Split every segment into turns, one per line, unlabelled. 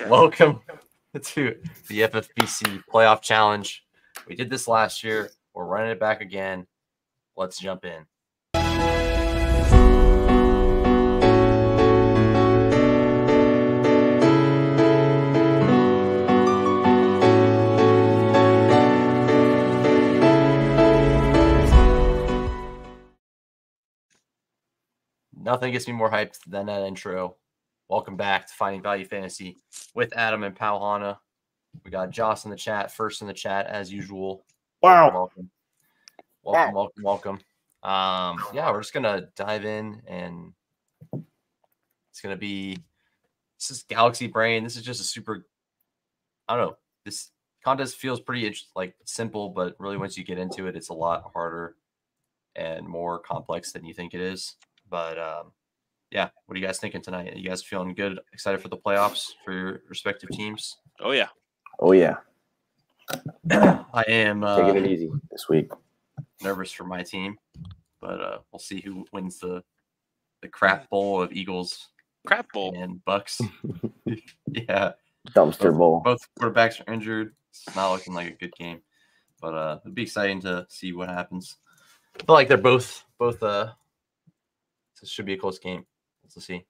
Welcome to the FFPC Playoff Challenge. We did this last year. We're running it back again. Let's jump in. Nothing gets me more hyped than that intro. Welcome back to Finding Value Fantasy with Adam and Ohana. We got Joss in the chat, first in the chat as usual.
Wow.
Welcome. Yeah, we're just gonna dive in, and this is Galaxy Brain. This is just a super, I don't know. This contest feels pretty simple, but really once you get into it, it's a lot harder and more complex than you think it is. But yeah, what are you guys thinking tonight? Are you guys feeling good, excited for the playoffs for your respective teams?
Oh yeah.
I am
taking it easy this week.
Nervous for my team, but we'll see who wins the crap bowl of Eagles and Bucks. Yeah,
dumpster bowl.
Both quarterbacks are injured. It's not looking like a good game, but it'd be exciting to see what happens. I feel like they're both. This should be a close game. Let's see.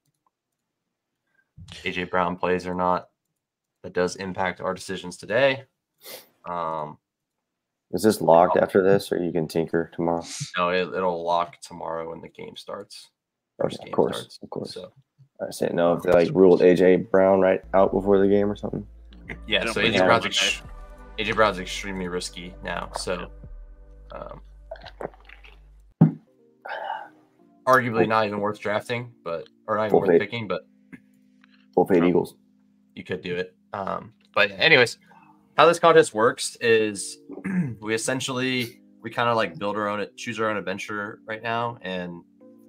AJ Brown plays or not. That does impact our decisions today.
Is this locked after this, or you can tinker tomorrow?
No, it'll lock tomorrow when the game starts.
Of course.
So
I say no if they ruled AJ Brown right out before the game or something.
Yeah, so AJ Brown's extremely risky now. So arguably not even worth drafting, or not even worth picking, but
full paid Eagles.
You could do it. But anyways, how this contest works is we kind of choose our own adventure right now, and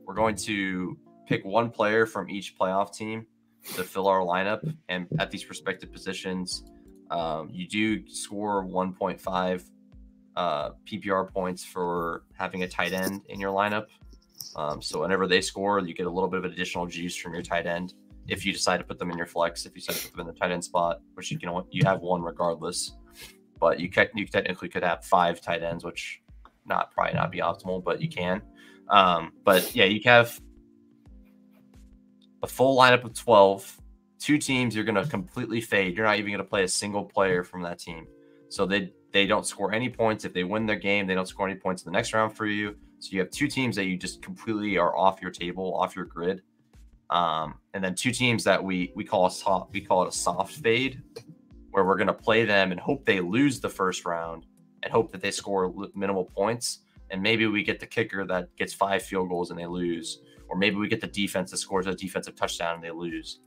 we're going to pick one player from each playoff team to fill our lineup. And at these respective positions, you do score 1.5 PPR points for having a tight end in your lineup. So whenever they score, you get a little bit of additional juice from your tight end. If you decide to put them in your flex, if you decide to put them in the tight end spot, which you have one regardless, but you technically could have 5 tight ends, which probably not be optimal, but you can. But yeah, you have a full lineup of 12. 2 teams you're going to completely fade. You're not even going to play a single player from that team. So they don't score any points. If they win their game, they don't score any points in the next round for you. So you have 2 teams that you just completely are off your table, off your grid. And then 2 teams that we call it a soft fade, where we're going to play them and hope they lose the first round and hope that they score minimal points. And maybe we get the kicker that gets 5 field goals and they lose. Or maybe we get the defense that scores a defensive touchdown and they lose.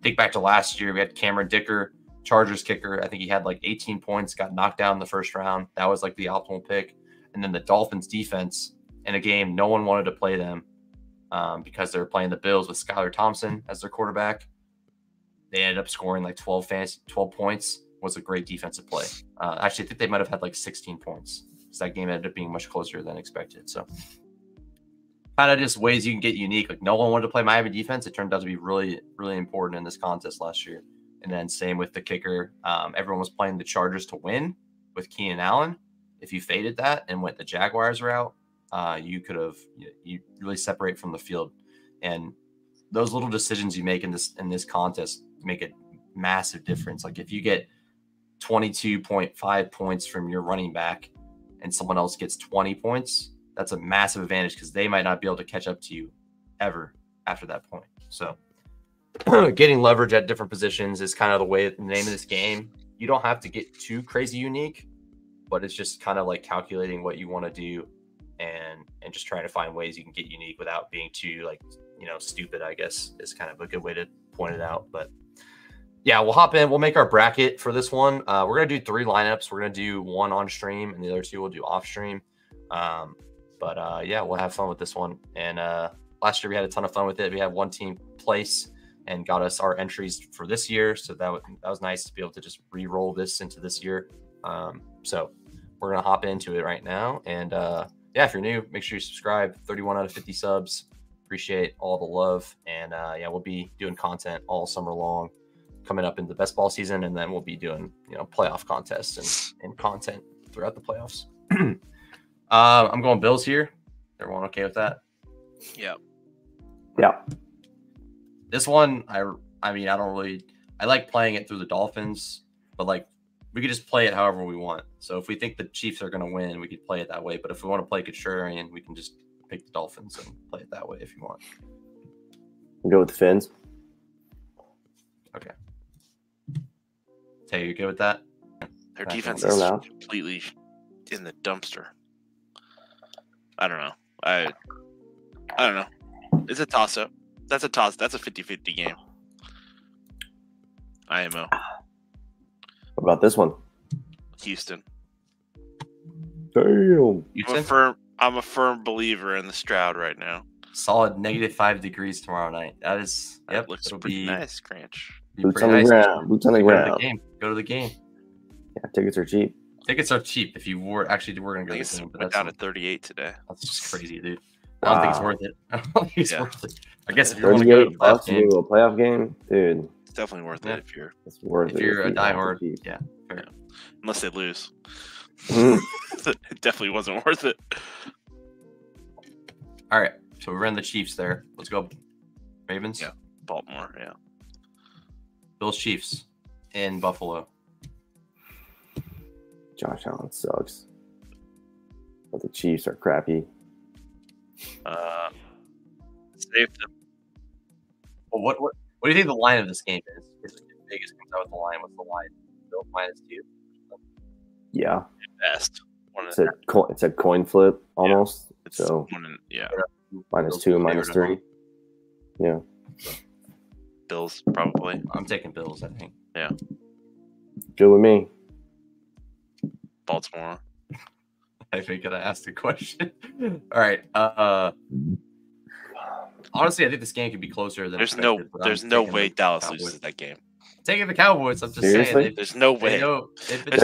Think back to last year, we had Cameron Dicker, Chargers kicker. I think he had 18 points, got knocked down in the first round. That was the optimal pick. And then the Dolphins defense in a game, no one wanted to play them because they were playing the Bills with Skylar Thompson as their quarterback. They ended up scoring 12 points. Was a great defensive play. Actually, I think they might have had 16 points. So that game ended up being much closer than expected. So kind of just ways you can get unique. No one wanted to play Miami defense. It turned out to be really, really important in this contest last year. And then same with the kicker. Everyone was playing the Chargers to win with Keenan Allen. If you faded that and went the Jaguars route, you really separate from the field. And those little decisions you make in this contest make a massive difference. If you get 22.5 points from your running back and someone else gets 20 points, that's a massive advantage because they might not be able to catch up to you ever after that point. So getting leverage at different positions is kind of the name of this game. You don't have to get too crazy unique, but it's just kind of calculating what you want to do and just trying to find ways you can get unique without being too stupid, I guess is kind of a good way to point it out. But yeah, we'll hop in. We'll make our bracket for this one. We're going to do 3 lineups. We're going to do 1 on stream and the other 2 we'll do off stream. Yeah, we'll have fun with this one. And last year we had a ton of fun with it. We had one team place and got us our entries for this year. So that was nice to be able to just re-roll this into this year. So we're going to hop into it right now. And yeah, if you're new, make sure you subscribe. 31 out of 50 subs. Appreciate all the love. And yeah, we'll be doing content all summer long, coming up in the best ball season, and then we'll be doing playoff contests and content throughout the playoffs. I'm going Bills here. Everyone okay with that?
Yeah.
Yeah.
This one, I mean, I like playing it through the Dolphins, but like we could just play it however we want. So if we think the Chiefs are going to win, we could play it that way. But if we want to play contrarian, we can just pick the Dolphins and play it that way if you want.
Go with the Fins.
Okay. Tay, you good with that?
Their defense is completely in the dumpster. I don't know. I don't know. It's a toss-up. That's a toss. That's a 50-50 game. IMO.
What about this one?
Houston.
Damn.
I'm a firm believer in the Stroud right now.
Solid -5 degrees tomorrow night. That is,
That looks pretty nice, Cranch.
Boots on the ground. Boots on the ground.
Go to the game.
Yeah, tickets are cheap.
Tickets are cheap if you were going to go to the game.
But down at 38 today.
That's just crazy, dude. I don't think it's worth it. I don't think it's worth it. I guess if you
want
to go to
a playoff game, dude.
It's definitely worth it if you're.
It's worth
if you're a diehard. Yeah. Fair.
Unless they lose. It definitely wasn't worth it.
All right. So we ran the Chiefs there. Let's go. Ravens.
Yeah. Baltimore. Yeah.
Bills Chiefs in Buffalo.
Josh Allen sucks. But the Chiefs are crappy.
Save them.
Well, what do you think the line of this game is? Is it Vegas comes out with the line? What's the line? Bills -2.
Yeah.
Best.
It's a coin flip almost.
Yeah.
So -2, -3. Yeah.
Bills probably.
I'm taking Bills. I think.
Yeah.
Good with me.
Baltimore.
I think I asked a question. All right. Honestly, I think this game could be closer than
there's no way Dallas loses that game.
Taking the Cowboys, I'm just saying.
There's no way.
There's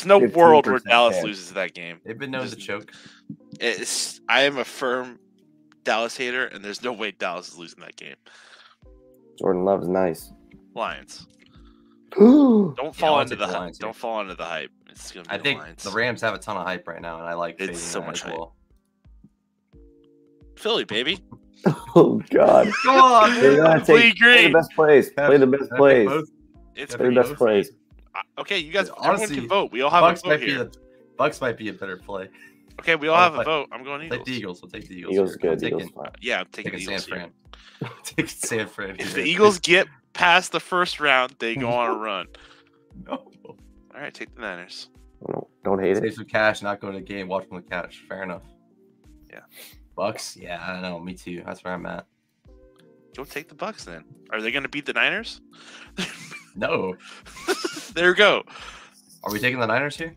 no
world where Dallas loses that game.
They've been known to choke.
I am a firm Dallas hater, and there's no way Dallas is losing that game.
Jordan Love is nice.
Lions. Don't fall into the hype.
Lions,
Don't fall into the hype. It's gonna be
I think
Lions.
the Rams have a ton of hype right now, and I like
it's so much hype.
Well.
Philly, baby.
Oh God!
Come on, man.
Play the best plays. Play the best plays.
It's
play the best plays.
Okay, you guys.
Honestly,
everyone can vote. We all have a vote here.
Bucks might be a better play.
Okay, we all have a vote. I'm going Eagles.
Take the Eagles. We'll take the Eagles.
Eagles good.
I'm
taking the Eagles.
San Fran. Taking San Fran.
If the Eagles get past the first round, they go on a run.
No.
All right, take the Niners.
Don't hate it.
Save some cash, not going to the game. Watch from the couch. Fair enough.
Yeah.
Bucks. Yeah, I don't know. Me too. That's where I'm at.
Go take the Bucks then. Are they going to beat the Niners?
No.
There we go.
Are we taking the Niners here?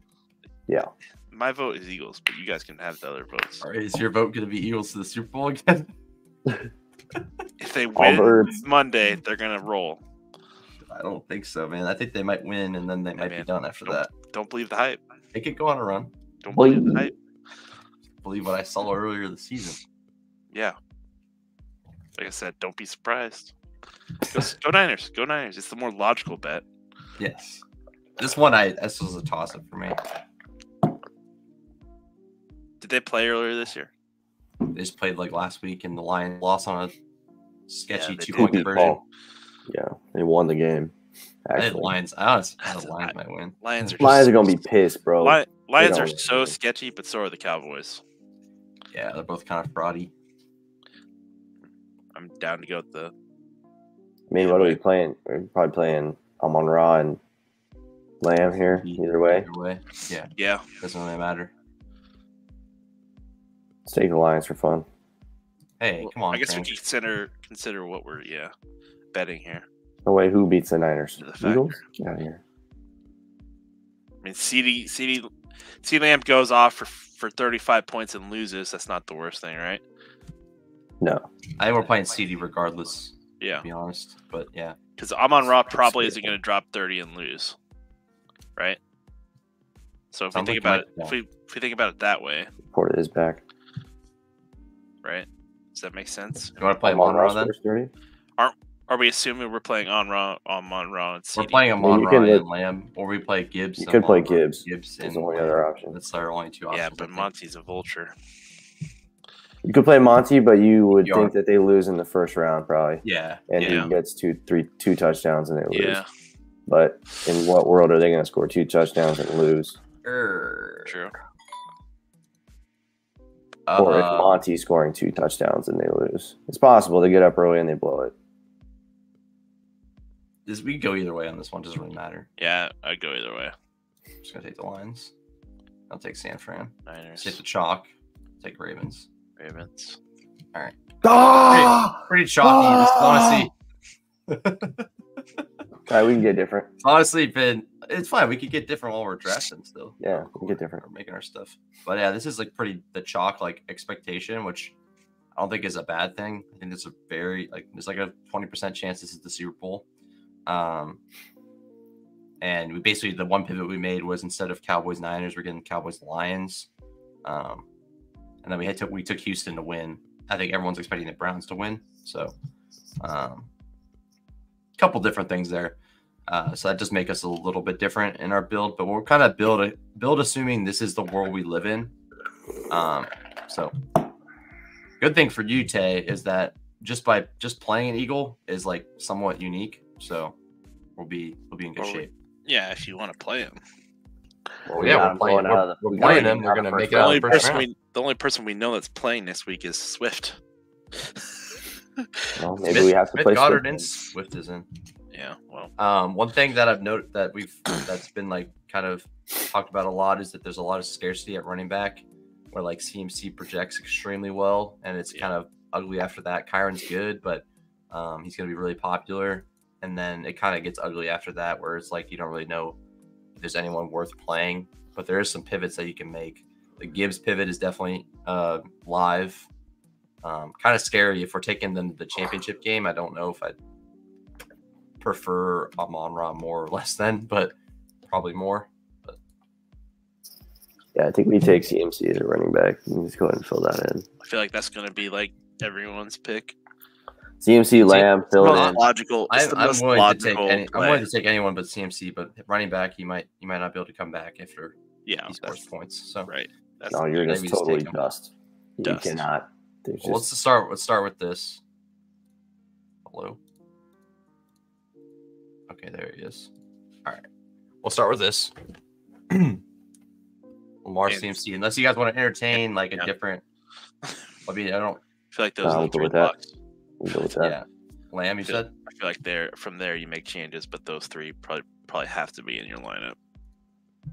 Yeah.
My vote is Eagles, but you guys can have the other votes.
All right, is your vote going to be Eagles to the Super Bowl again?
If they win Monday, they're going to roll.
I don't think so, man. I think they might win, and then they might be done after that.
Don't believe the hype.
They could go on a run.
Don't believe the hype.
Believe what I saw earlier this season.
Yeah. Like I said, don't be surprised. Go Niners. Go Niners. It's the more logical bet.
Yes. This was a toss-up for me.
Did they play earlier this year?
They just played like last week, and the Lions lost on a sketchy 2-point conversion.
Yeah, they won the game.
I had Lions. I honestly thought the Lions might win.
Lions are
going to be pissed, bro.
Lions are so sketchy, but so are the Cowboys.
Yeah, they're both kind of fraudy.
I'm down to go with the.
I mean, what are we playing? We're probably playing Amon-Ra and Lamb here. Either way.
Yeah.
Yeah.
Doesn't really matter.
Let's take the Lions for fun.
Hey, come on.
I guess we can consider what we're betting here.
No way. Who beats the Niners?
The
Eagles? Get out of here.
I mean, CeeDee Lamb goes off for 35 points and loses. That's not the worst thing, right?
No.
I think we're playing CeeDee regardless.
Yeah.
To be honest, but yeah.
Because Amon-Ra probably isn't going to drop 30 and lose, right? So if we think about it, if we think about it that way,
Porter is back.
Right? Does that make sense?
You want to play Amon-Ra then?
Aren't Are we assuming we're playing Amon-Ra and
We're
CD?
playing Amon-Ra and Lamb, or we play Gibbs.
You could play Gibbs.
Gibbs
is
and
the only
Lamb.
other option.
That's our only two options.
Yeah, but Monty's a vulture.
You could play Monty, but you would think that they lose in the first round, probably.
Yeah.
And he gets two touchdowns and they lose.
Yeah.
But in what world are they going to score 2 touchdowns and lose?
True.
Or if Monty's scoring 2 touchdowns and they lose. It's possible they get up early and they blow it.
We go either way on this one. Doesn't really matter.
Yeah, I'd go either way.
I'm just going to take the Lions. I'll take San Fran.
Niners.
Take the chalk. Take Ravens. All right. Pretty chalky. Just want to see.
All right, we can get different.
Honestly, it's fine. We could get different while we're drafting still.
Yeah, we can get different.
We're making our stuff. But yeah, this is like the chalk like expectation, which I don't think is a bad thing. I think it's a very there's like a 20% chance this is the Super Bowl. And we basically the one pivot we made was instead of Cowboys Niners, we're getting Cowboys Lions. And then we took Houston to win. I think everyone's expecting the Browns to win. So, couple different things there. So that does make us a little bit different in our build, but we're kind of build assuming this is the world we live in. So good thing for you, Tay, is that just playing an Eagle is like somewhat unique. So we'll be in good shape.
Yeah, if you want to play him.
Well, yeah,
we're playing them. We're gonna make it out of the first round.
The only person we know that's playing this week is Swift.
Well, maybe we have to play
Goddard and Swift is in.
Yeah, well.
One thing that I've noted that that's been like kind of talked about a lot is that there's a lot of scarcity at running back, where like CMC projects extremely well, and it's kind of ugly after that. Kyron's good, but he's going to be really popular, and then it kind of gets ugly after that, where it's like you don't really know if there's anyone worth playing. But there is some pivots that you can make. The Gibbs pivot is definitely live. Kind of scary if we're taking them to the championship game. I don't know if I'd prefer Amon-Ra more or less then, but probably more. But
yeah, I think we take CMC as a running back. Let's go ahead and fill that in.
I feel like that's going to be like everyone's pick.
CMC, Lamb, fill in.
Logical.
I'm willing to take anyone but CMC, but running back, he might not be able to come back after he scores points. So
right.
No, you're just totally dust. You cannot.
Well, let's start with this. Hello. Okay, there he is. All right, we'll start with this. Lamar CMC. Unless you guys want to entertain like a different. I mean, I don't
feel like those are the 3 blocks.
Yeah, Lamb. You said.
I feel like from there you make changes, but those 3 probably have to be in your lineup.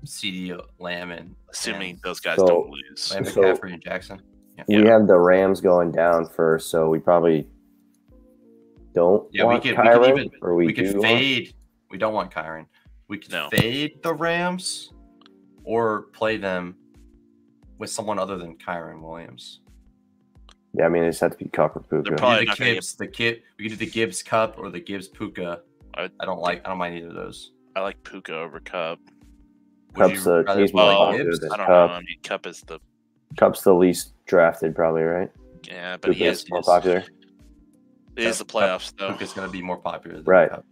CD, Lamb, and
assuming those guys don't lose.
Lamb, McCaffrey, and Jackson.
Yeah. We have the Rams going down first, so we probably don't want Kyron, or we could
fade. We don't want Kyron. We could fade the Rams or play them with someone other than Kyron Williams.
Yeah, I mean, it just have to be Cup or Puka.
We could do the Gibbs Cup or the Gibbs Puka. I don't mind either of those.
I like Puka over Cup.
Cup's he's more popular than
I don't
Cup.
know. I mean, Cup is
Cup's the least drafted, probably, right?
Yeah, but he is
more popular.
It is the playoffs, though.
Puka's going to be more popular than
right.
Cup.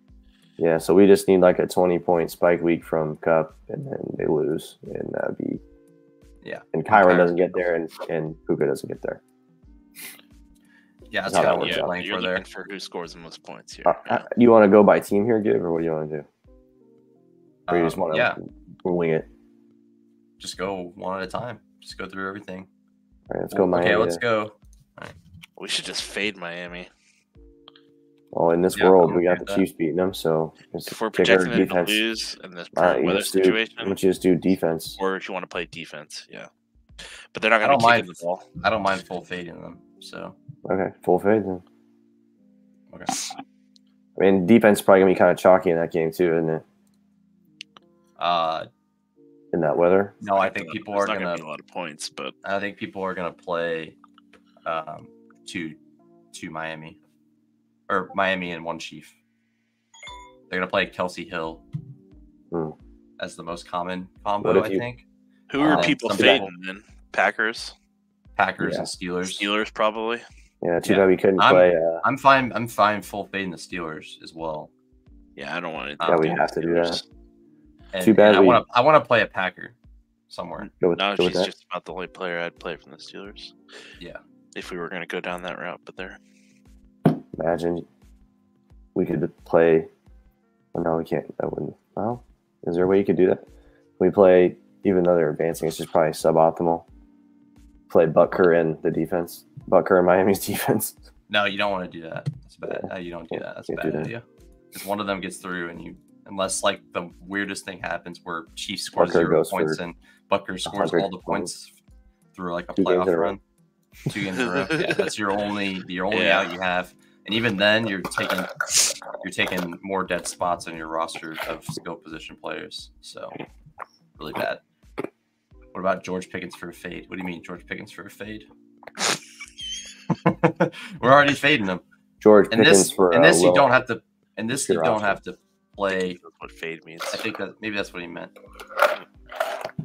Yeah, so we just need like a 20-point spike week from Cup, and then they lose, and that'd be And Kyron doesn't get there, and Puka doesn't get there.
Yeah, that's how we're playing
you're
for there.
For who scores the most points here.
Do you want to go by team here, Give, or what do you want to do? Or you just want to wing it?
Just go one at a time. Just go through everything.
All right, let's go Miami.
Okay, let's go. All right.
We should just fade Miami.
Well, in this world, we got the Chiefs beating them, so
if we're projecting them to lose in this weather situation,
why don't you just do defense?
Or if you want to play defense, but they're not going to be kicking the ball.
I don't mind full fading them. So
okay, full fade then.
Okay.
I mean, defense is probably gonna be kind of chalky in that game too, isn't it? In that weather.
No, I think people are
gonna be a lot of points, but
I think people are gonna play to Miami. Or Miami and one Chief. They're going to play Kelsey Hill as the most common combo, I think.
Who are people fading then? Packers?
And Steelers.
Steelers, probably.
Yeah, too bad we couldn't play.
I'm fine full fading the Steelers as well.
Yeah, I don't want to.
Yeah, we have to do that.
And, too bad. I want to play a Packer somewhere.
No, she's just about the only player I'd play from the Steelers.
Yeah,
if we were going to go down that route, but there.
Imagine we could play. Oh, no, we can't. That wouldn't. Well, is there a way you could do that? We play, even though they're advancing, it's just probably suboptimal. Play Butker in the defense. Butker in Miami's defense.
No, you don't want to do that. That's bad. You don't do that. That's a bad idea. Because one of them gets through, and unless like the weirdest thing happens where Chiefs scores 0 points and Butker scores all the points through like a playoff run, 2 games in a row. Yeah, that's your only out you have. And even then, you're taking more dead spots on your roster of skill position players. So really bad. What about George Pickens for a fade? What do you mean George Pickens for a fade? We're already fading him.
George Pickens for
and this you don't have to. And this you don't have to play.
That's what fade means.
I think that maybe that's what he meant.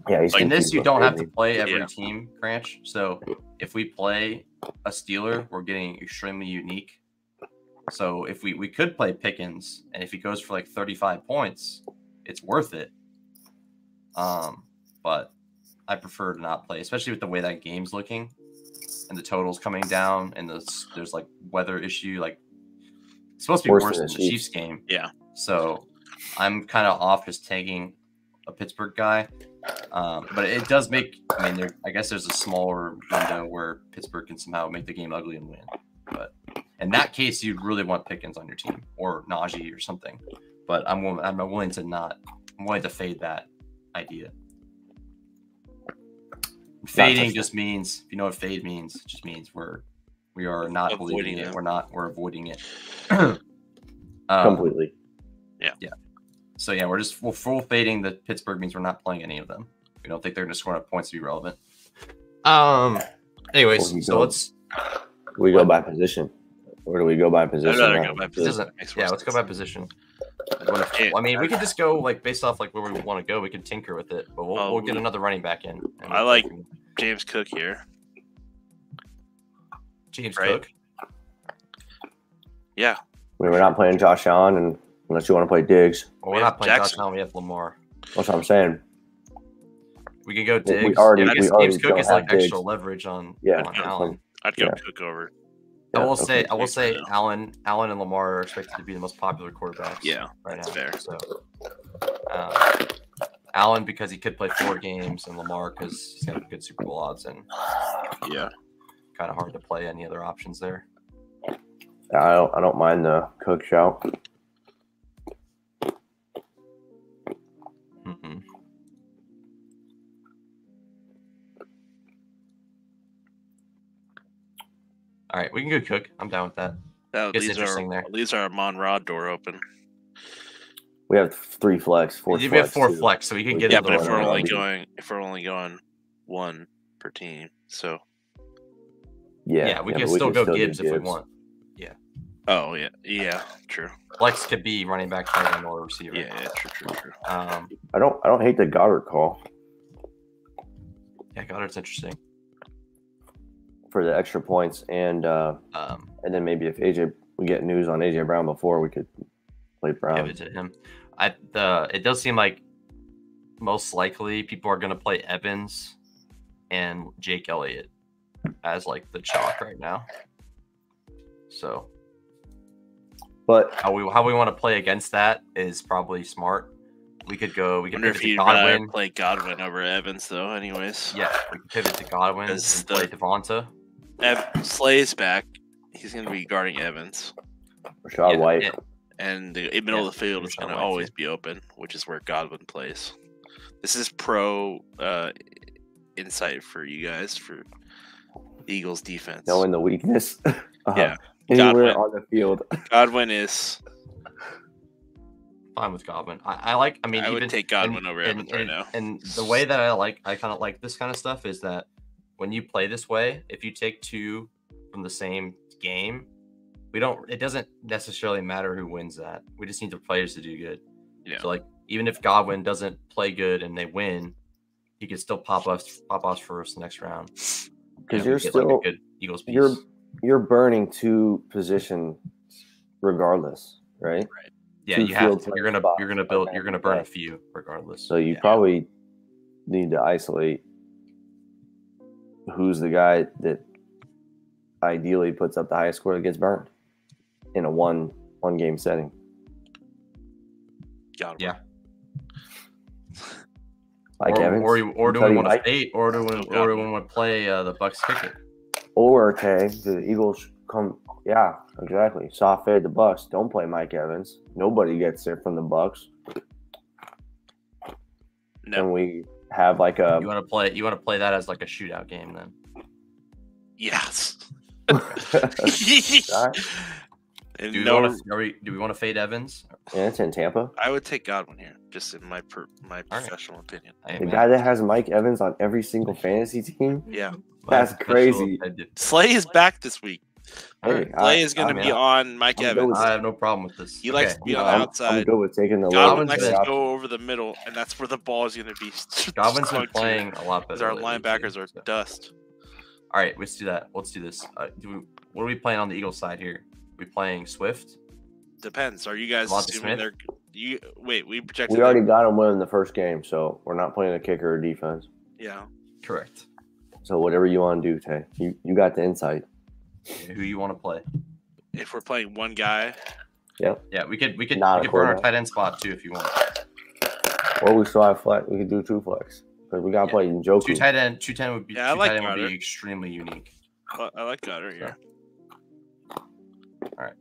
Yeah,
in this you don't have to play every team, Cranch. So if we play a Steeler, we're getting extremely unique. So if we could play Pickens, and if he goes for like 35 points, it's worth it. But I prefer to not play, especially with the way that game's looking and the totals coming down, and there's like weather issue. Like it's supposed to be worse than the Chiefs game.
Yeah.
So I'm kind of off just taking a Pittsburgh guy. But it does make. I mean, I guess there's a smaller window where Pittsburgh can somehow make the game ugly and win. But in that case, you'd really want Pickens on your team or Najee or something. But I'm willing to not. I'm willing to fade that idea. Fading just means, if you know what fade means, it just means we are not believing it. We're avoiding it.
Completely.
Yeah.
Yeah. So yeah, we're full fading the Pittsburgh means we're not playing any of them. We don't think they're going to score enough points to be relevant. Anyways, so let's.
We go by position. Or do we go by position?
I'd rather go by position.
Let's go by position. I mean, we could just go like based off like where we want to go. We could tinker with it, but we'll get another running back in.
I like James Cook here.
James Cook.
Yeah.
We're not playing Josh Allen, unless you want to play Diggs.
Well, we're not playing Josh Allen. We have Lamar.
That's what I'm saying.
We could go Diggs.
We already
James Cook is like
Diggs.
extra leverage on Allen.
I'd go Cook over.
I will say Allen and Lamar are expected to be the most popular quarterbacks.
Yeah,
right now.
Fair.
So, Allen because he could play 4 games, and Lamar because he's got good Super Bowl odds, and kind of hard to play any other options there.
I don't mind the Cook shout.
Mm-hmm. All right, we can go Cook. I'm down with that.
Leaves our Amon-Ra door open.
We have 3 flex, 4 flex.
We have 4 flex, so we can get.
Yeah, but if we're only going 1 per team, so.
Yeah, we can still go Gibbs if we want. Yeah.
Oh yeah, true.
Flex could be running back, tight end, or receiver.
Yeah, true.
I don't hate the Goddard call.
Yeah, Goddard's interesting.
For the extra points, and then maybe if we get news on AJ Brown before, we could play Brown.
Give it to him. It does seem like most likely people are going to play Evans and Jake Elliott as like the chalk right now. So,
but
how we want to play against that is probably smart. We could go. We could pivot to
Godwin. Play Godwin over Evans, though. Anyways,
yeah, we can pivot to Godwin and play Devonta.
Slay's back. He's going to be guarding Evans.
Rashad White.
And the middle of the field is going to always be open, which is where Godwin plays. This is pro insight for you guys for Eagles defense.
Knowing the weakness.
Yeah.
Anywhere on the field.
Godwin is
fine with Godwin. I
would take Godwin over Evans right now.
And the way that I kind of like this kind of stuff is that when you play this way, if you take 2 from the same game, it doesn't necessarily matter who wins that. We just need the players to do good.
Yeah.
So like even if Godwin doesn't play good and they win, he could still pop us for us the next round.
Because you're still
a good Eagles piece.
you're burning 2 positions regardless, right?
Yeah,
2
you have
field
to.
player spots
You're gonna burn a few regardless.
So you probably need to isolate who's the guy that ideally puts up the highest score that gets burned in a one game setting.
Yeah.
Like Evans,
or do we want to fade, or do we want to play the Bucks kicker?
Or the Eagles come. Yeah, exactly. Soft fade the Bucks. Don't play Mike Evans. Nobody gets there from the Bucks.
No.
And we have like a.
You want to play that as like a shootout game then?
Yes.
Right.
Do we want to fade Evans?
Yeah, it's in Tampa.
I would take Godwin here, just in my professional opinion.
The guy that has Mike Evans on every single fantasy team.
Yeah,
that's crazy.
Slay is back this week.
Hey,
Slay is going to be on Mike Evans.
I have no problem with this.
He likes to be on the outside.
I'm good with taking the
Godwin likes to go over the middle, and that's where the ball is going to be.
Godwin's been playing a lot better.
Because our linebackers are dust.
All right, let's do that. Let's do this. What are we playing on the Eagles side here? We playing Swift?
Depends. Are you guys assuming they're? We projected.
We already got them winning the first game, so we're not playing a kicker or defense.
Yeah.
Correct.
So whatever you want to do, Tay. You got the insight.
Who you want to play?
If we're playing one guy.
Yep.
Yeah, we could burn our tight end spot too if you want.
Or we still have flex. We could do 2 flex because we got to play Njoku.
2 tight end would be.
Yeah, I like
would be extremely unique.
I like Goddard here.
All right.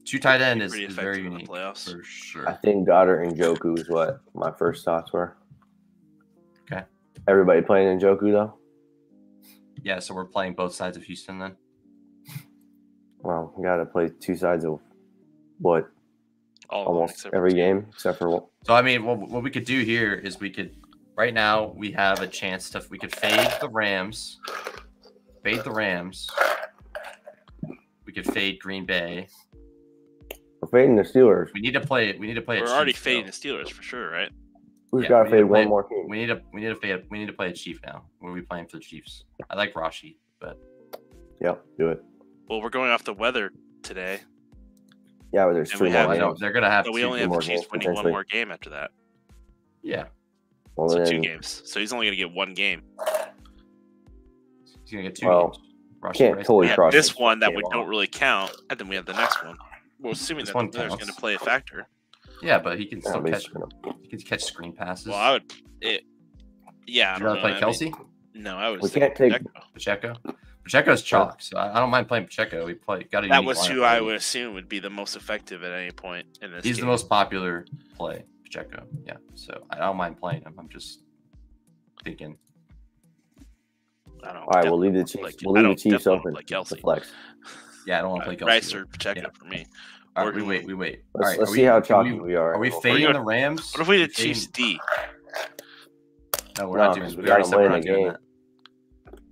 2 tight end is very
in
unique
the playoffs.
for sure.
I think Goddard and Njoku is what my first thoughts were.
Okay.
Everybody playing Njoku though?
Yeah, so we're playing both sides of Houston then.
Well, we got to play 2 sides of what? Almost every game except for one.
So I mean, what we could do here is right now we have a chance we could fade the Rams. We could fade Green Bay.
We're fading the Steelers.
We need to play.
We're already fading the Steelers for sure, right?
We've got to fade one more team.
We need to play a Chief now. Where are we playing for the Chiefs? I like Rashi, but
do it.
Well, we're going off the weather today.
Yeah, but there's 3 more games.
They're gonna have.
So we only have the Chiefs winning one more game after that.
Yeah.
Well, so 2 games. So he's only gonna get 1 game.
He's gonna get 2 games.
Can't totally
cross this one that we don't really count, and then we have the next one. Well, assuming that there's going to play a factor.
Yeah, but he can still catch. He can catch screen passes.
Well, I would. Yeah.
You want to play Kelsey?
No, I would.
We can't take
Pacheco. Pacheco's chalk, so I don't mind playing Pacheco.
That was who I would assume would be the most effective at any point in this.
He's the most popular play, Pacheco. Yeah, so I don't mind playing him. I'm just thinking.
All right, we'll leave the Chiefs. We'll leave the Chiefs open.
Like Kelsey.
Flex.
Yeah, I don't want to play Kelsey.
Rice or Pacheco for me.
All right, we wait.
Let's see how chalky we are.
Are we fading the Rams?
What if we did Chiefs D?
No, we're not doing.
We got to win the game.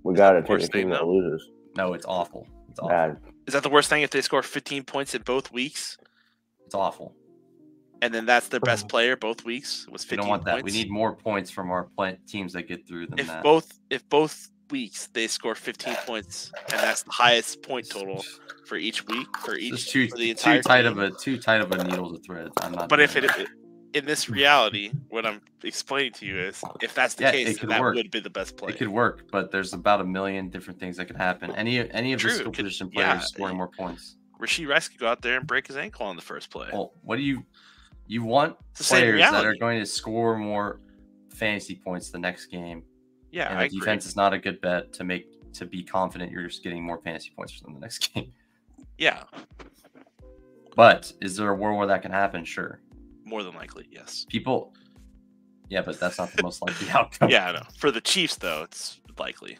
We got to take the team that loses.
No, it's awful. It's awful.
Bad.
Is that the worst thing if they score 15 points in both weeks?
It's awful.
And then that's their best player both weeks was 15
points. We don't want that.
Points.
We need more points from our teams that get through than
if
that.
If both weeks they score 15 points and that's the highest point total for each week for the entire
too tight of a needle to thread. I'm not.
But if in this reality, what I'm explaining to you is, if that's the case, then that would be the best play.
It could work, but there's about a million different things that could happen. Any of the skill position players scoring more points.
Rasheed Rice could go out there and break his ankle on the first play.
Well, what do you want players that are going to score more fantasy points the next game?
Yeah,
and the defense is not a good bet to be confident you're just getting more fantasy points from the next game.
Yeah.
But is there a world where that can happen? Sure.
More than likely, yes.
Yeah, but that's not the most likely outcome.
Yeah, I know. For the Chiefs, though, it's likely.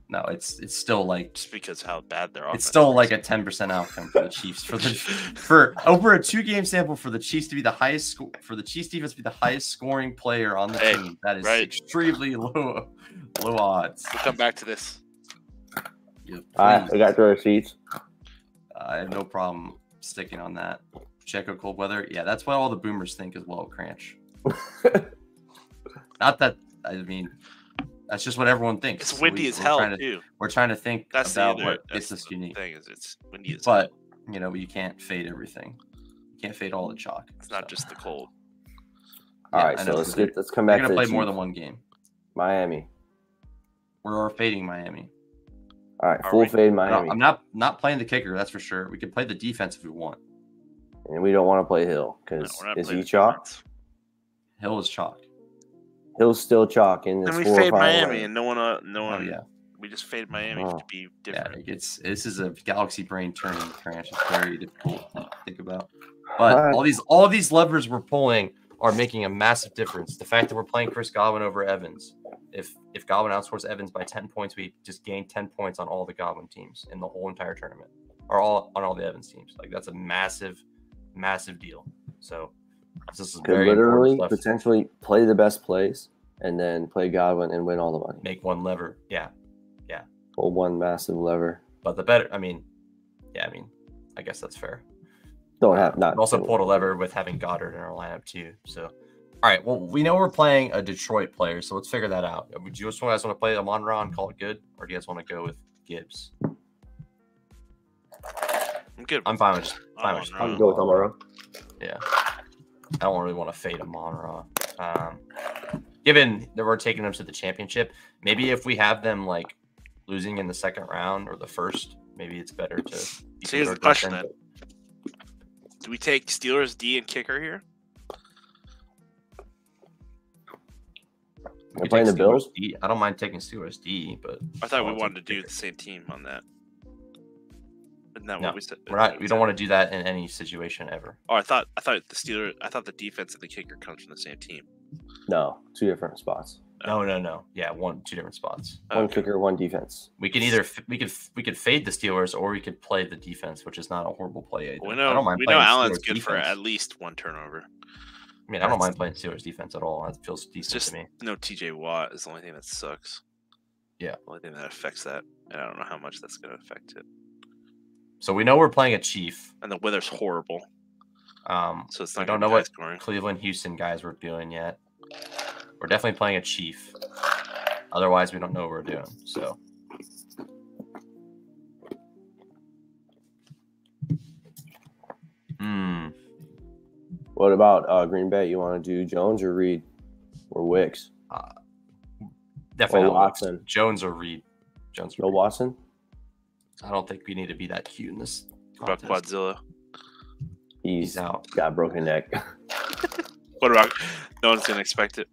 No, it's still like
just because how bad they're.
It's still like a 10% outcome for the Chiefs for over a 2-game sample for the Chiefs to be the highest for the Chiefs defense to be the highest scoring player on the team. That is extremely low odds.
We'll come back to this.
Yeah,
all right, we got the receipts.
I have no problem sticking on that. Pacheco, cold weather. Yeah, that's what all the boomers think as well, Cranch. Not that, I mean, That's just what everyone thinks.
It's windy as hell too.
We're trying to think about what makes this unique.
Thing is, it's windy as hell.
But you can't fade everything. You can't fade all the chalk.
It's not just the cold.
All right, so let's come back.
We're gonna play more than one game.
Miami.
We're fading Miami.
All right, full fade Miami.
I'm not playing the kicker. That's for sure. We can play the defense if we want.
And we don't want to play Hill because is he chalk?
Hill is chalk.
Hill's still chalk, and
then we fade Miami, and no one.
Yeah.
We just faded Miami to be different.
Yeah, this is a galaxy brain turning crash. It's very difficult to think about. But all these levers we're pulling are making a massive difference. The fact that we're playing Chris Godwin over Evans. If Godwin outscores Evans by 10 points, we just gain 10 points on all the Godwin teams in the whole entire tournament, or on all the Evans teams. Like that's a massive, massive deal. So this is very
literally potentially play the best plays and then play Godwin and win all the money.
Make one lever, yeah.
Pull one massive lever.
But the better, I guess that's fair. Also pulled a lever with having Goddard in our lineup too. So, all right. Well, we know we're playing a Detroit player, so let's figure that out. Do you guys want to play Amon-Ra and call it good, or do you guys want to go with Gibbs?
I'm good.
I'm fine with
I'm go with Amon-Ra.
Yeah. I don't really want to fade Amon-Ra. Given that we're taking them to the championship, maybe if we have them like losing in the second round or the first, maybe it's better to.
So here's the question then. Do we take Steelers D and kicker here?
We're playing the Bills?
D. I don't mind taking Steelers D, but
I thought we wanted to do the same team on that. Isn't that what we said?
We don't want to do that in any situation ever.
Oh, I thought the defense and the kicker comes from the same team.
No, two different spots.
No. Yeah, two different spots.
One kicker, one defense.
We could either we could fade the Steelers, or we could play the defense, which is not a horrible play.
We know Allen's good for at least one turnover.
I mean, I don't mind playing Steelers defense at all. It feels decent to me.
No, TJ Watt is the only thing that sucks.
Yeah,
the only thing that affects that, and I don't know how much that's going to affect it.
So we know we're playing a Chief,
and the weather's horrible.
So it's not. I don't know what Cleveland, Houston guys we're doing yet. We're definitely playing a Chief. Otherwise, we don't know what we're doing. So.
What about Green Bay? You want to do Jones or Reed or Wicks?
Definitely
or Watson.
Wicks. Jones or Reed.
No Watson?
I don't think we need to be that cute in this.
What about Quadzilla?
He's out. Got a broken neck.
What about? No one's gonna expect it.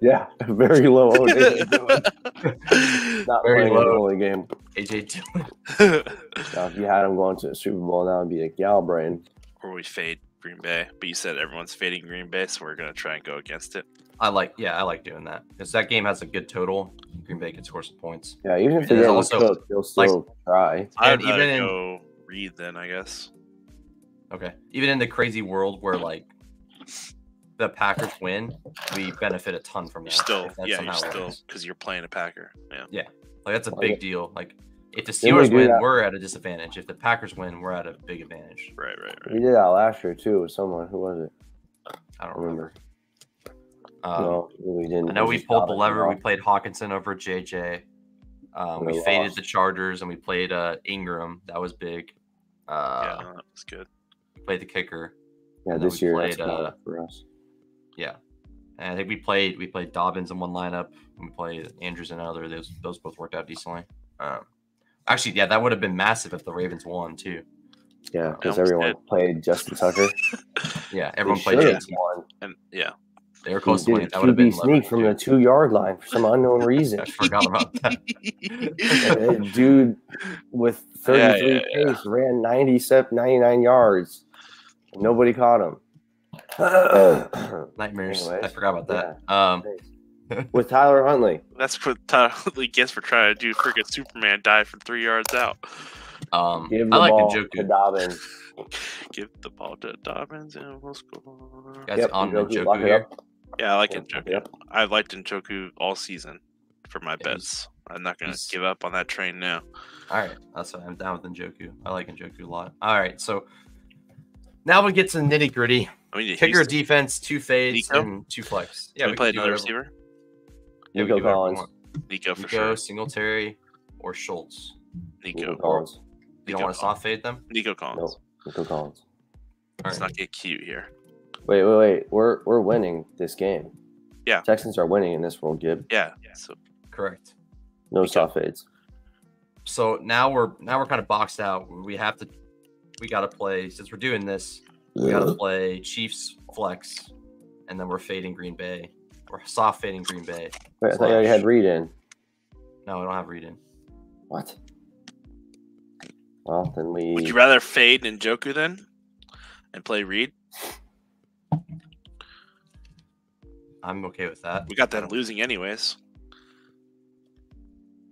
Yeah, very low. Not
very low.
The only game.
AJ Dillon.
Now, if you had him going to the Super Bowl, that would be a gal brain.
Or we fade Green Bay, but you said everyone's fading Green Bay, so we're gonna try and go against it.
I like doing that because that game has a good total. Green Bay can score some points.
Yeah, even if they get cooked, they'll still try.
I'd even go Reed then, I guess.
Okay, even in the crazy world where like the Packers win, we benefit a ton from that.
You're still because you're playing a Packer.
Yeah, like that's a big deal. Like if the Steelers win, we're at a disadvantage. If the Packers win, we're at a big advantage.
Right.
We did that last year too with someone. Who was it?
I don't remember.
No, we didn't.
I know we pulled the lever. We played Hawkinson over JJ. We faded the Chargers and we played Ingram. That was big.
Yeah, that was good.
We played the kicker.
Yeah, this year played, for us.
Yeah, and I think we played Dobbins in one lineup. And we played Andrews in another. Those both worked out decently. Actually, yeah, that would have been massive if the Ravens won too.
Yeah, because everyone played Justin Tucker.
Yeah, everyone played Justin.
And yeah.
They were close to winning. That would have been
sneak from the 2-yard line for some unknown reason.
I forgot about that.
Dude with 33 pace ran 99 yards. Nobody caught him.
Nightmares. Anyways, I forgot about that.
Yeah. With Tyler Huntley.
That's what Tyler Huntley gets for trying to do freaking Superman dive from 3 yards out.
Give the ball to Dobbins.
Give the ball to Dobbins and we'll score.
Guys, on Njoku here.
Yeah, I like Njoku. Yep. I've liked Njoku all season for my bets. I'm not going to give up on that train now.
All right. That's why I'm down with Njoku. I like Njoku a lot. All right. So now we get to the nitty gritty. Kicker defense, 2 fades, and 2 flex.
Yeah, we play another receiver.
Yeah,
Nico Collins.
Nico for
Nico,
sure.
Singletary, or Schultz.
Nico
Collins.
You don't want to soft fade them?
Nico Collins.
No, Nico Collins.
Let's not get cute here.
Wait. We're winning this game.
Yeah.
Texans are winning in this world, Gib.
Yeah. So
Correct.
No soft fades.
So now we're kind of boxed out. We got to play, since we're doing this, we got to play Chiefs flex, and then we're fading Green Bay. We're soft fading Green Bay.
Wait, I thought you had Reed in.
No, we don't have Reed in.
What? Well, then we.
Would you rather fade Njoku then, and play Reed?
I'm okay with that.
We got them losing anyways.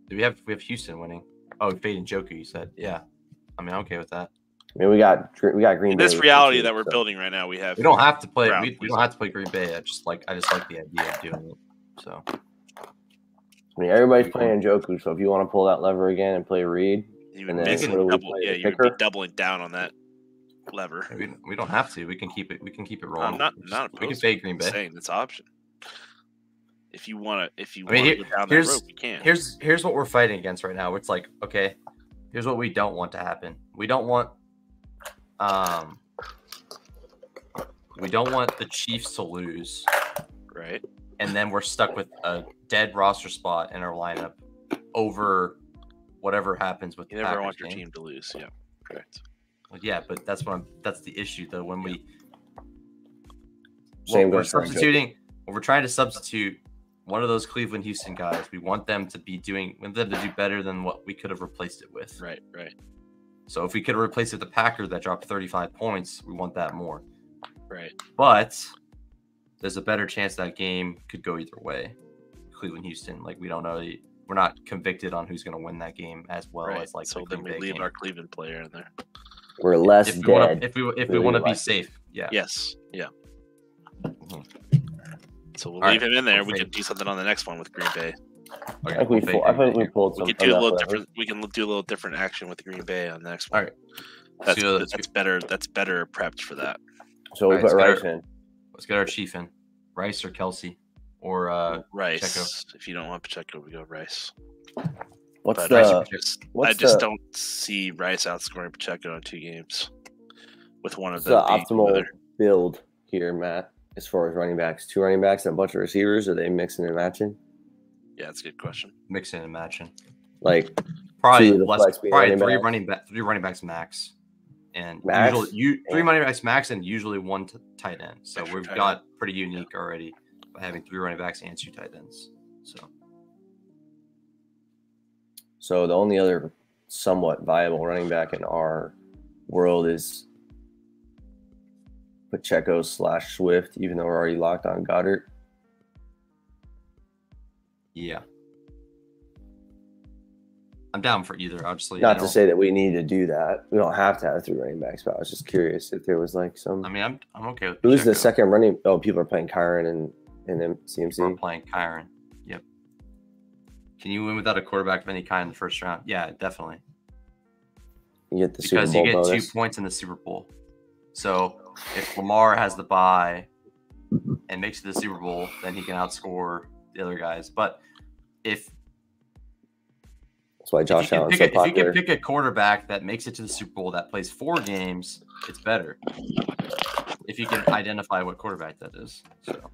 We have Houston winning. Oh, fading Njoku, you said. Yeah. I mean, I'm okay with that.
I mean, we got Green
In
Bay.
this reality that we're building right now, we
don't have to play.
Brown,
We don't have to play Green Bay. I just like the idea of doing it. So.
I mean, everybody's playing Njoku, so if you want to pull that lever again and play Reed,
you would
and then
you would be doubling down on that lever.
We don't have to. We can keep it. rolling.
I'm not
we can fade Green Bay.
Saying it's an option. If you want to go down that road, we can.
Here's what we're fighting against right now. It's like, okay, here's what we don't want to happen. We don't want the Chiefs to lose,
right?
And then we're stuck with a dead roster spot in our lineup over whatever happens with.
You never want your team to lose. Yeah, correct.
Well, yeah, but that's the issue though. When
we're
trying to substitute one of those Cleveland Houston guys, we want them to do better than what we could have replaced it with.
Right.
So if we could have replaced it with the Packer that dropped 35 points, we want that more.
Right.
But there's a better chance that game could go either way. Cleveland Houston, like we don't know. We're not convicted on who's going to win that game as well as like.
So then we leave our Cleveland player in there.
We're less dead.
If we want to be safe, yeah.
Yes. Yeah.
Mm-hmm.
So we'll leave him in there. We can do something on the next one with Green Bay.
Okay,
I think we pulled some.
We can do a little different. We can do a little different action with Green Bay on the next one.
All right.
That's better. That's better prepped for that.
So we put Rice in.
Let's get our Chief in. Rice or Kelsey or
Rice.
Pacheco.
If you don't want Pacheco, we go Rice.
I
just don't see Rice outscoring Pacheco in 2 games. With one of them.
The optimal build here, Matt, as far as running backs. 2 running backs and a bunch of receivers. Are they mixing and matching?
Yeah, that's a good question.
Mixing and matching.
Like
probably 3 running backs max. And usually 3 running backs max and usually 1 tight end. So we've got pretty unique already by having 3 running backs and 2 tight ends.
So the only other somewhat viable running back in our world is Pacheco / Swift, even though we're already locked on Goddard.
Yeah. I'm down for either, obviously.
Not to say that we need to do that. We don't have to have 3 running backs, but I was just curious if there was like some.
I mean, I'm okay with
Who's the second running? Oh, people are playing Kyron and then CMC.
We're playing Kyron. Yep. Can you win without a quarterback of any kind in the first round? Yeah, definitely.
You get the Super Bowl
because you get
bonus.
2 points in the Super Bowl. So if Lamar has the bye and makes it to the Super Bowl, then he can outscore the other guys. But that's
why Josh Allen's so popular.
If you can pick a quarterback that makes it to the Super Bowl that plays 4 games, it's better. If you can identify what quarterback that is, so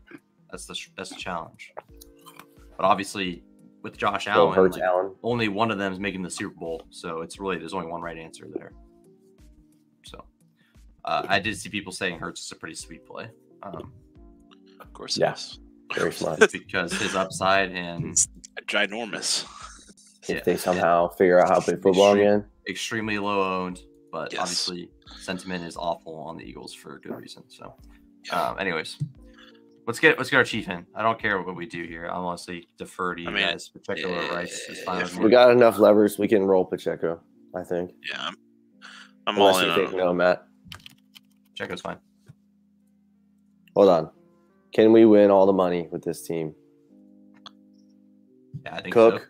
that's the challenge. But obviously, with Josh Allen, only one of them is making the Super Bowl, so there's only one right answer there. So I did see people saying Hurts is a pretty sweet play.
Of course,
yes, very smart
because his upside and
ginormous.
If they somehow figure out how to play football again.
Extremely low owned, but obviously sentiment is awful on the Eagles for a good reason. So, anyways, let's get our Chief in. I don't care what we do here. I'll honestly defer to you guys. Pacheco or Rice is fine with me.
We got enough levers. We can roll Pacheco, I think.
Yeah, I'm all in on
no, Matt.
Pacheco's fine.
Hold on. Can we win all the money with this team?
Yeah, I think so.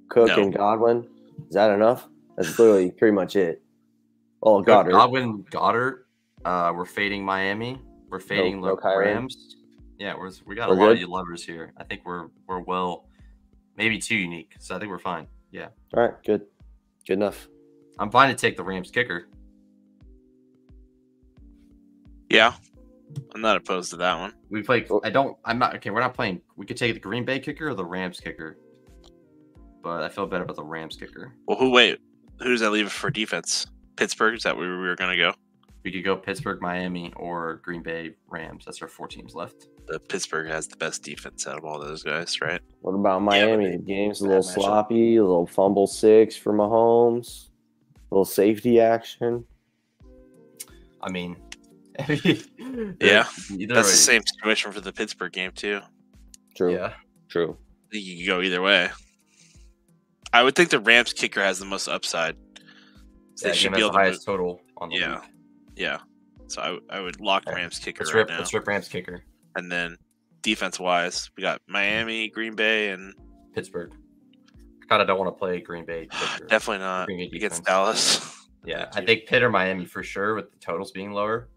Cook and Godwin. Is that enough? That's literally pretty much it. Oh, Goddard.
Goddard. We're fading Miami. We're fading the Rams. Yeah, we got a lot of levers here. I think we're well, maybe too unique. So I think we're fine. Yeah.
All right. Good enough.
I'm fine to take the Rams kicker.
Yeah, I'm not opposed to that one.
We play. I'm not. Okay, we're not playing. We could take the Green Bay kicker or the Rams kicker, but I feel better about the Rams kicker.
Well, who does that leave for defense? Pittsburgh? Is that where we were gonna go?
We could go Pittsburgh, Miami, or Green Bay, Rams. That's our 4 teams left.
The Pittsburgh has the best defense out of all those guys, right?
What about Miami? The game's a little sloppy, a little fumble 6 for Mahomes, a little safety action.
I mean,
yeah, that's the same situation for the Pittsburgh game too.
True.
Yeah.
True.
You can go either way. I would think the Rams kicker has the most upside.
So they should be able the highest total on the week.
Yeah. So I would lock Rams kicker now.
Let's rip Rams kicker.
And then defense-wise, we got Miami, Green Bay, and
Pittsburgh. I kind of don't want to play Green Bay.
Definitely not against Dallas.
Yeah, I think Pitt or Miami for sure with the totals being lower.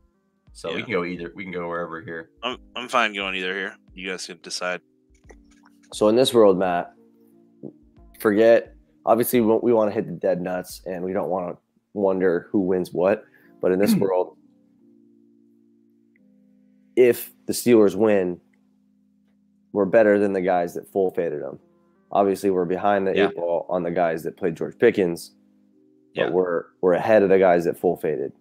So we can go either. We can go wherever here.
I'm fine going either here. You guys can decide.
So in this world, Matt, forget. Obviously, we want to hit the dead nuts, and we don't want to wonder who wins what. But in this world, if the Steelers win, we're better than the guys that full faded them. Obviously, we're behind the 8 ball on the guys that played George Pickens, but we're ahead of the guys that full faded.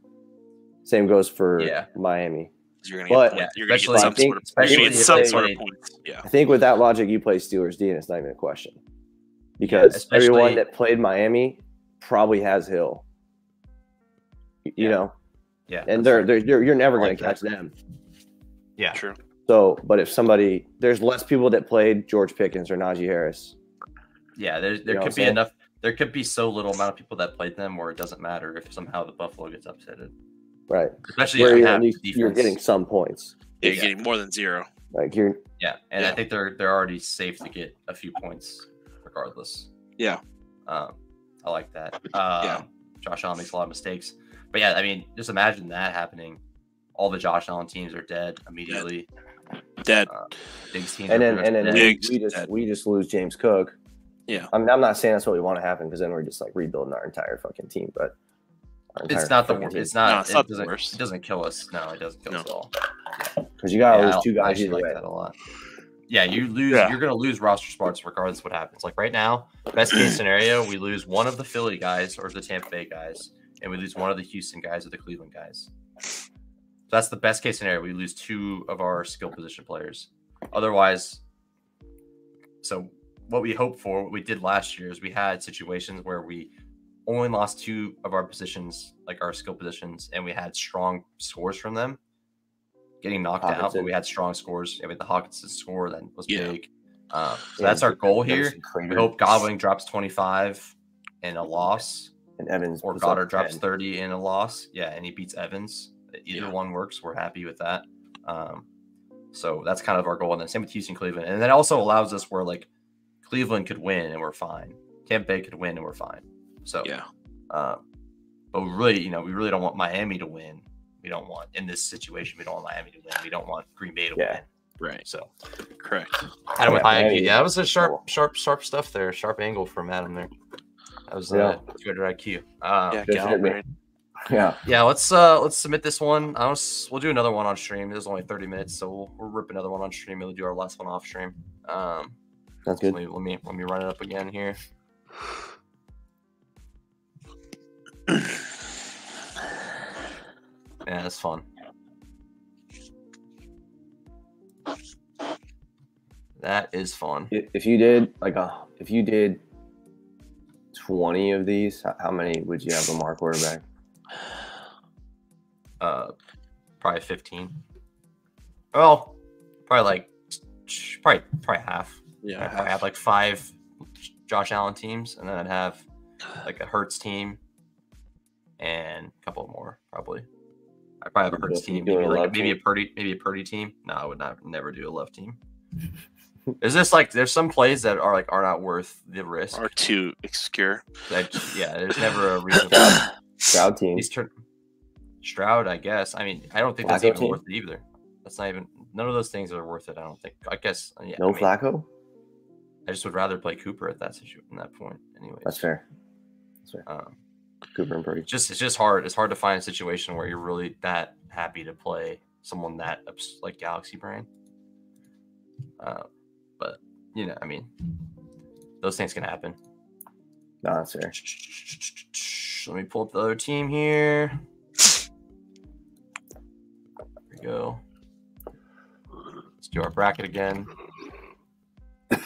Same goes for Miami.
You're gonna get some sort of points. Yeah.
I think with that logic, you play Steelers D, and it's not even a question. Because everyone that played Miami probably has Hill. You know?
Yeah.
And you're never going to catch them.
Yeah.
True.
So, but if there's less people that played George Pickens or Najee Harris.
Yeah, there could be enough. There could be so little amount of people that played them where it doesn't matter if somehow the Buffalo gets upsetted.
Right.
Especially if
you're getting some points.
Yeah, you're getting more than 0.
Like
I think they're already safe to get a few points regardless.
Yeah.
I like that. Josh Allen makes a lot of mistakes. But yeah, I mean, just imagine that happening. All the Josh Allen teams are dead immediately.
Dead.
Diggs teams
and then we just lose James Cook.
Yeah.
I'm not saying that's what we want to happen because then we're just like rebuilding our entire fucking team. But
it's not the worst. It's not the worst. It doesn't kill us. No, it doesn't kill us at all.
Because you gotta lose 2 guys either way.
That a lot. Yeah, you lose. Yeah. You're gonna lose roster spots regardless of what happens. Like right now, best case scenario, we lose one of the Philly guys or the Tampa Bay guys, and we lose one of the Houston guys or the Cleveland guys. So that's the best case scenario. We lose 2 of our skill position players. Otherwise, so what we hope for, what we did last year, is we had situations where we only lost 2 of our positions, like our skill positions, and we had strong scores from them. Getting knocked out, but we had strong scores. Yeah, with the Hawkins' score that was big. So that's our goal here. We hope Godwin drops 25 in a loss,
and Evans
or Goddard drops 30 in a loss. Yeah, and he beats Evans. Either one works. We're happy with that. So that's kind of our goal. And then same with Houston, Cleveland, and that also allows us where like Cleveland could win and we're fine. Tampa Bay could win and we're fine. So but we really don't want Miami to win. We don't want in this situation. We don't want Miami to win. We don't want Green Bay to win.
Right.
So
correct.
Adam with high IQ. Yeah, that was a sharp stuff there. Sharp angle from Adam there. That was 200 IQ. Yeah. Let's submit this one. We'll do another one on stream. There's only 30 minutes, so we'll rip another one on stream. We'll do our last one off stream.
That's good.
Let me run it up again here. Yeah, that's fun. That is fun.
If you did 20 of these, how many would you have Lamar quarterback?
Probably 15. Well, probably half.
Yeah,
I'd probably have like 5 Josh Allen teams, and then I'd have like a Hurts team and a couple more probably. I probably have a Hurts team, maybe a Purdy team. No, I would never do a love team. Is this like there's some plays that are not worth the risk?
Or too obscure.
There's never a reason.
Stroud team.
Stroud, I guess. I mean, I don't think that's even worth it either. That's not even none of those things are worth it. I don't think. I guess. Yeah,
No Flacco.
I just would rather play Cooper at that situation, in that point. Anyway,
That's fair. Cooper and Purdy.
It's just hard. It's hard to find a situation where you're really that happy to play someone that like Galaxy Brain. But I mean, those things can happen.
No, that's fair.
Let me pull up the other team here. There we go. Let's do our bracket again. You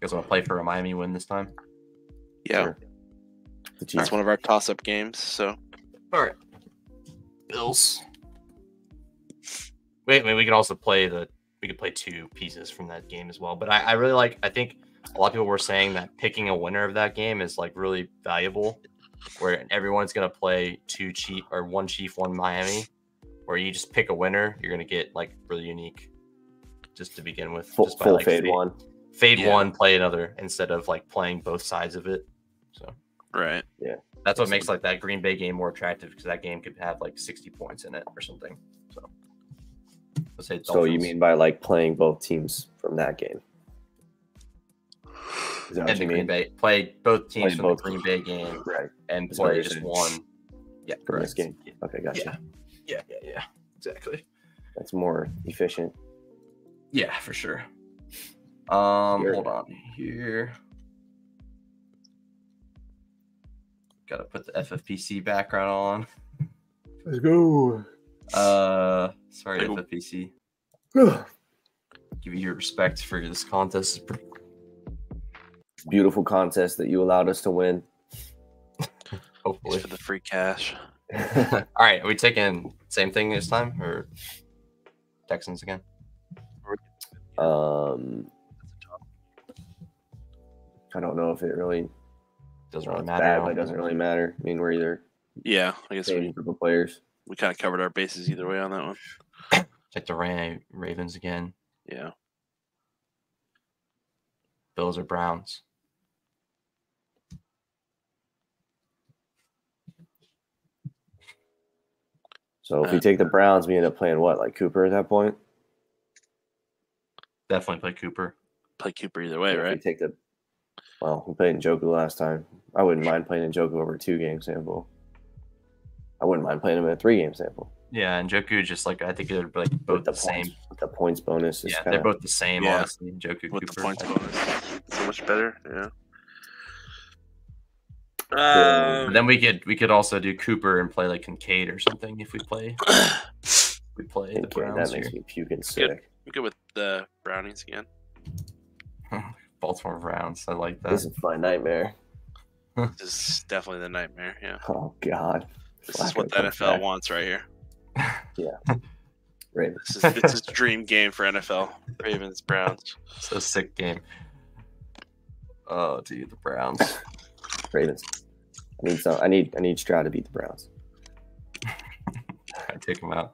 guys want to play for a Miami win this time?
Yeah.
Sure.
That's one of our toss-up games, so.
All right. Bills. Wait, we could also play we could play two pieces from that game as well. But I really I think a lot of people were saying that picking a winner of that game is like really valuable, where everyone's going to play one Chief, one Miami, where you just pick a winner. You're going to get like really unique just to begin with.
Full
like,
fade one.
Fade one, play another instead of like playing both sides of it. So.
Right.
Yeah.
That's what makes like that Green Bay game more attractive, because that game could have like 60 points in it or something. So let's say
So you mean by like playing both teams from that game? Is that
and
what you
Green
mean?
Bay play both teams
Play
from
both
the Green Bay game,
Right.
and
That's what
play
you're
just
saying.
one. Yeah,
From this
correct.
game. Okay, gotcha.
Yeah, exactly.
That's more efficient.
Yeah, for sure.
Sure.
Hold on here. Got to put the FFPC background on.
Let's go.
Sorry,
Hey.
FFPC. Give you your respect for this contest.
Beautiful contest that you allowed us to win.
Hopefully.
Just for the free cash.
All right, are we taking same thing this time, or Texans again?
I don't know if it really
Doesn't really
it's
matter.
bad, but it doesn't really matter. I mean, we're either
Yeah, I guess
same group of players.
we kind of covered our bases either way on that one.
Take the Ravens again.
Yeah.
Bills or Browns.
So if we take the Browns, we end up playing what, like Cooper at that point?
Definitely play Cooper.
Play Cooper either way,
If
right?
we take we played Njoku last time. I wouldn't mind playing Njoku over a 2-game sample. I wouldn't mind playing him in a 3-game sample.
Yeah, and Njoku just like I think they're like both the same.
With the points bonus.
Yeah, they're both the same.
Yeah.
Honestly, Njoku
With
Cooper.
the points bonus. So much better, yeah.
But then we could also do Cooper and play like Kincaid or something if we play. We play the Browns
that makes
here.
me puking sick.
We go with the Brownies again.
Baltimore Browns. I like that.
This is my nightmare.
This is definitely the nightmare, yeah.
Oh God.
This is what the NFL wants right here.
Yeah. Ravens.
This is dream game for NFL. Ravens, Browns.
So sick game. Oh, dude, the Browns.
Ravens. I need Stroud to beat the Browns.
I take them out.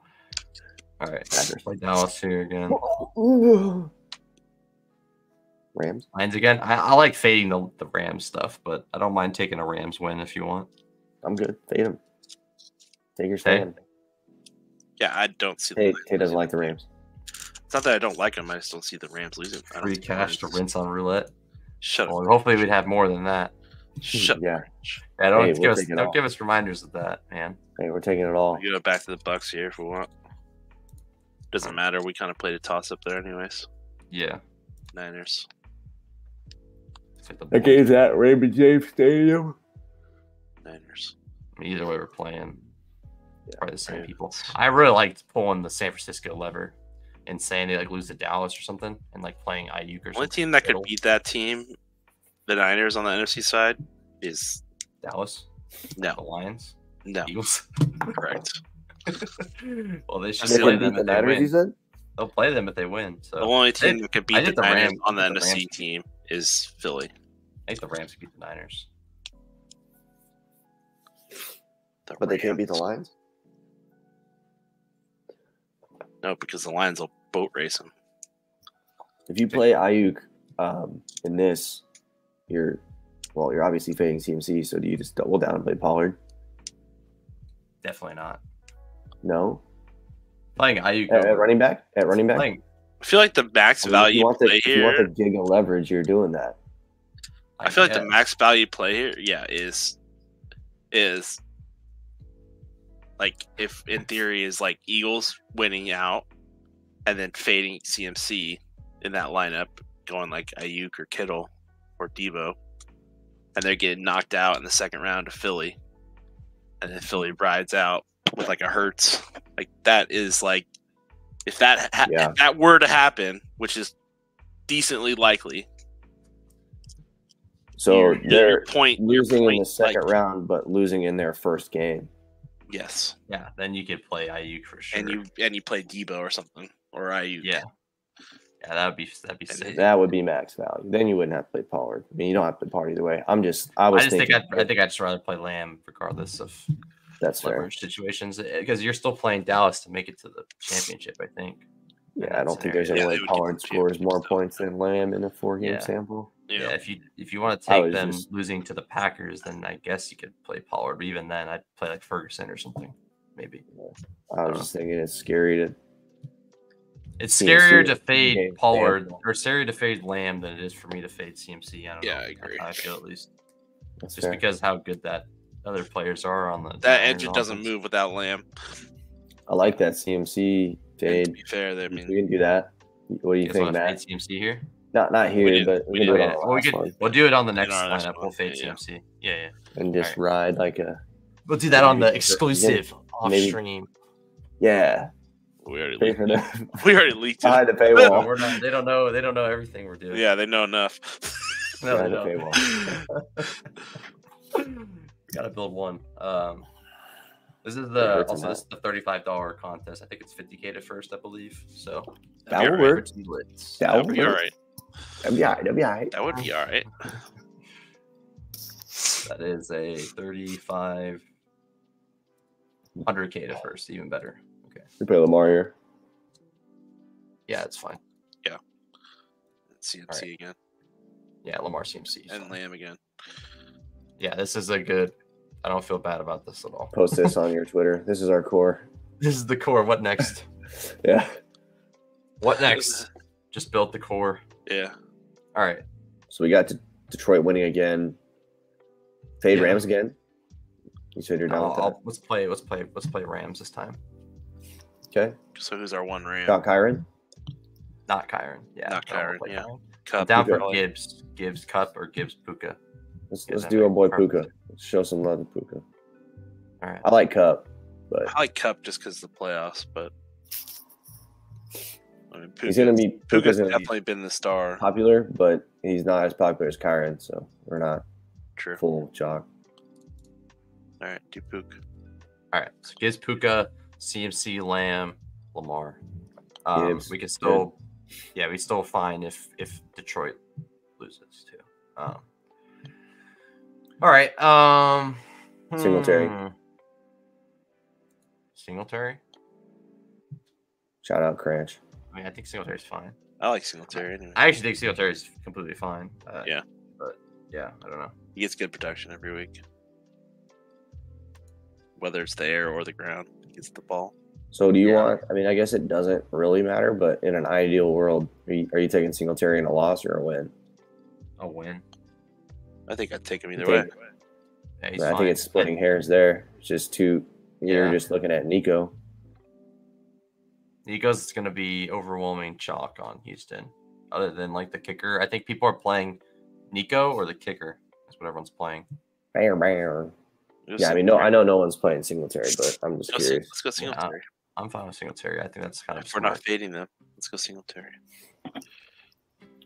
All right, play Dallas here again.
Rams.
Lions again. I like fading the Rams stuff, but I don't mind taking a Rams win if you want.
I'm good. Fade them. Take your stand.
Yeah, I don't see
Tay doesn't like the Rams.
It's not that I don't like them. I just don't see the Rams losing. I don't
Free
think
cash to
Rams-
rinse on roulette.
Shut up.
Well, hopefully we'd have more than that.
Shut
Yeah.
up.
Yeah, don't
Hey,
give
we'll
us
take it
don't
all.
give us reminders of that, man.
Hey, we're taking it all.
We go back to the Bucks here if we want. Doesn't matter. We kind of played a toss up there, anyways.
Yeah.
Niners.
It's like the
That game's at Raymond James Stadium.
Niners.
Either way we're playing.
Yeah.
Probably the same
Ravens.
people. I really liked pulling the San Francisco lever and saying they like lose to Dallas or something and like playing Ayuk or something.
Only team that could
Middle.
beat that team, the Niners on the NFC side, is
Dallas.
no,
The Lions.
no,
Eagles.
correct.
Well, they should
They
play
can
them
beat
if
the
they
Niners, you
win.
said?
They'll play them if they win. So
The only team
They-
that could
I
beat the
think the
Niners
Rams-
on the
the
NFC
Rams-
team is Philly.
I think the Rams beat the Niners.
But they can't beat the
Rams.
Lions?
No, because the Lions will boat race them.
If you play Ayuk in this, you're obviously fading CMC, so do you just double down and play Pollard?
Definitely not.
No?
Playing Ayuk
at running back.
Playing,
I feel like the max value play
if you want the gig of leverage, you're doing that.
I feel like the max value play here, is like if in theory is like Eagles winning out and then fading CMC in that lineup, going like Ayuk or Kittle or Debo, and they're getting knocked out in the second round of Philly, and then Philly rides out with like a Hurts. Like that is like if that if that were to happen, which is decently likely.
So they're losing in the second round, but losing in their first game.
Yes.
Yeah. Then you could play Ayuk for sure.
And you play Debo or something or Ayuk.
Yeah. Yeah, that'd be sick.
That would be max value. Then you wouldn't have to play Pollard. I mean, you don't have to play Pollard either way. I think
I'd just rather play Lamb regardless of leverage situations because you're still playing Dallas to make it to the championship. I think.
Yeah, I don't think there's any way Pollard scores more points than Lamb in a 4-game sample.
Yeah, if you want to take them losing to the Packers, then I guess you could play Pollard. But even then, I'd play like Ferguson or something, maybe.
I was just thinking it's scary to.
It's scarier to fade Pollard or scarier to fade Lamb than it is for me to fade CMC. I don't know.
I agree.
I feel at least just because how good that other players are on the
that engine doesn't move without Lamb.
I like that CMC fade.
To be fair, we
can do that. What do you think, Matt?
CMC here?
Not here, but we can do it.
We'll do it on the next lineup. We'll fade CMC. Yeah.
And just ride like a.
We'll do that on the exclusive off stream.
Yeah.
We already leaked it.
Behind the paywall.
They don't know everything we're doing.
Yeah, they know enough.
No, they don't. Gotta build one. This is the $35 contest. I think it's $50K to first, I believe. So
that would work.
That would be all right.
That'd be all right.
That would be all right.
That is a 3,500K to first, even better. Okay.
We play Lamar here.
Yeah, it's fine.
Yeah. CMC again.
Yeah, Lamar CMC.
And Lamb again.
Yeah, this is a good. I don't feel bad about this at all.
Post this on your Twitter. This is our core.
This is the core. What next?
Yeah.
What next? Just built the core.
Yeah.
All right.
So we got Detroit winning again. Fade Rams again. You said you're down with that.
Let's play Rams this time.
Okay.
So who's our one Ram?
Got Kyron?
Not Kyron. Yeah.
Not Kyron. Yeah.
Cup, down for Gibbs Cup or Gibbs Puka.
Let's do our boy Puka. Let's show some love to Puka.
All right.
I like Cup, but
I like Cup just because of the playoffs. But I mean,
Puka's
definitely been the star.
Popular, but he's not as popular as Kyron, so we're not full chalk.
All right, do Puka.
All right, so Gibbs Puka, CMC, Lamb, Lamar. We can still, we still fine if Detroit loses too. All right.
Singletary.
Singletary.
Shout out Cranch.
I mean, I think Singletary's fine.
I like Singletary. Anyway.
I actually think Singletary's completely fine. But I don't know.
He gets good protection every week, whether it's the air or the ground. He gets the ball.
So do you want? I mean, I guess it doesn't really matter, but in an ideal world, are you taking Singletary in a loss or a win?
A win.
I think I'd take him either way.
Yeah,
I think it's splitting hairs there. It's just two. You're just looking at Nico.
Nico's going to be overwhelming chalk on Houston. Other than like the kicker, I think people are playing Nico or the kicker. That's what everyone's playing.
Yeah, I mean, I know no one's playing Singletary, but I'm just curious.
Let's go Singletary.
I'm fine with Singletary. I think that's kind of.
If we're not fading them, let's go Singletary.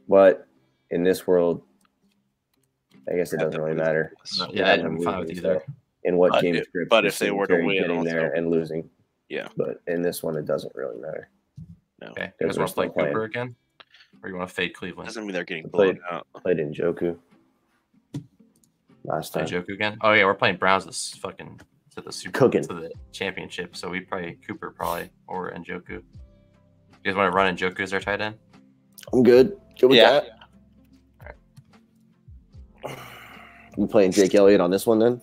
But in this world, I guess it doesn't really matter.
Yeah, I'm fine with either.
In what game script?
But if they were to win,
getting there and losing.
Yeah.
But in this one, it doesn't really matter.
No.
Okay. You guys want to play Cooper again? Or you want to fade Cleveland?
Doesn't mean they're getting blown out.
Played in Njoku last time.
Njoku again? Oh, yeah, we're playing Browns to the championship. So we play Cooper probably or Njoku. You guys want to run Njoku as our tight end?
I'm good. Good with that.
All right.
We playing Jake Elliott on this one then?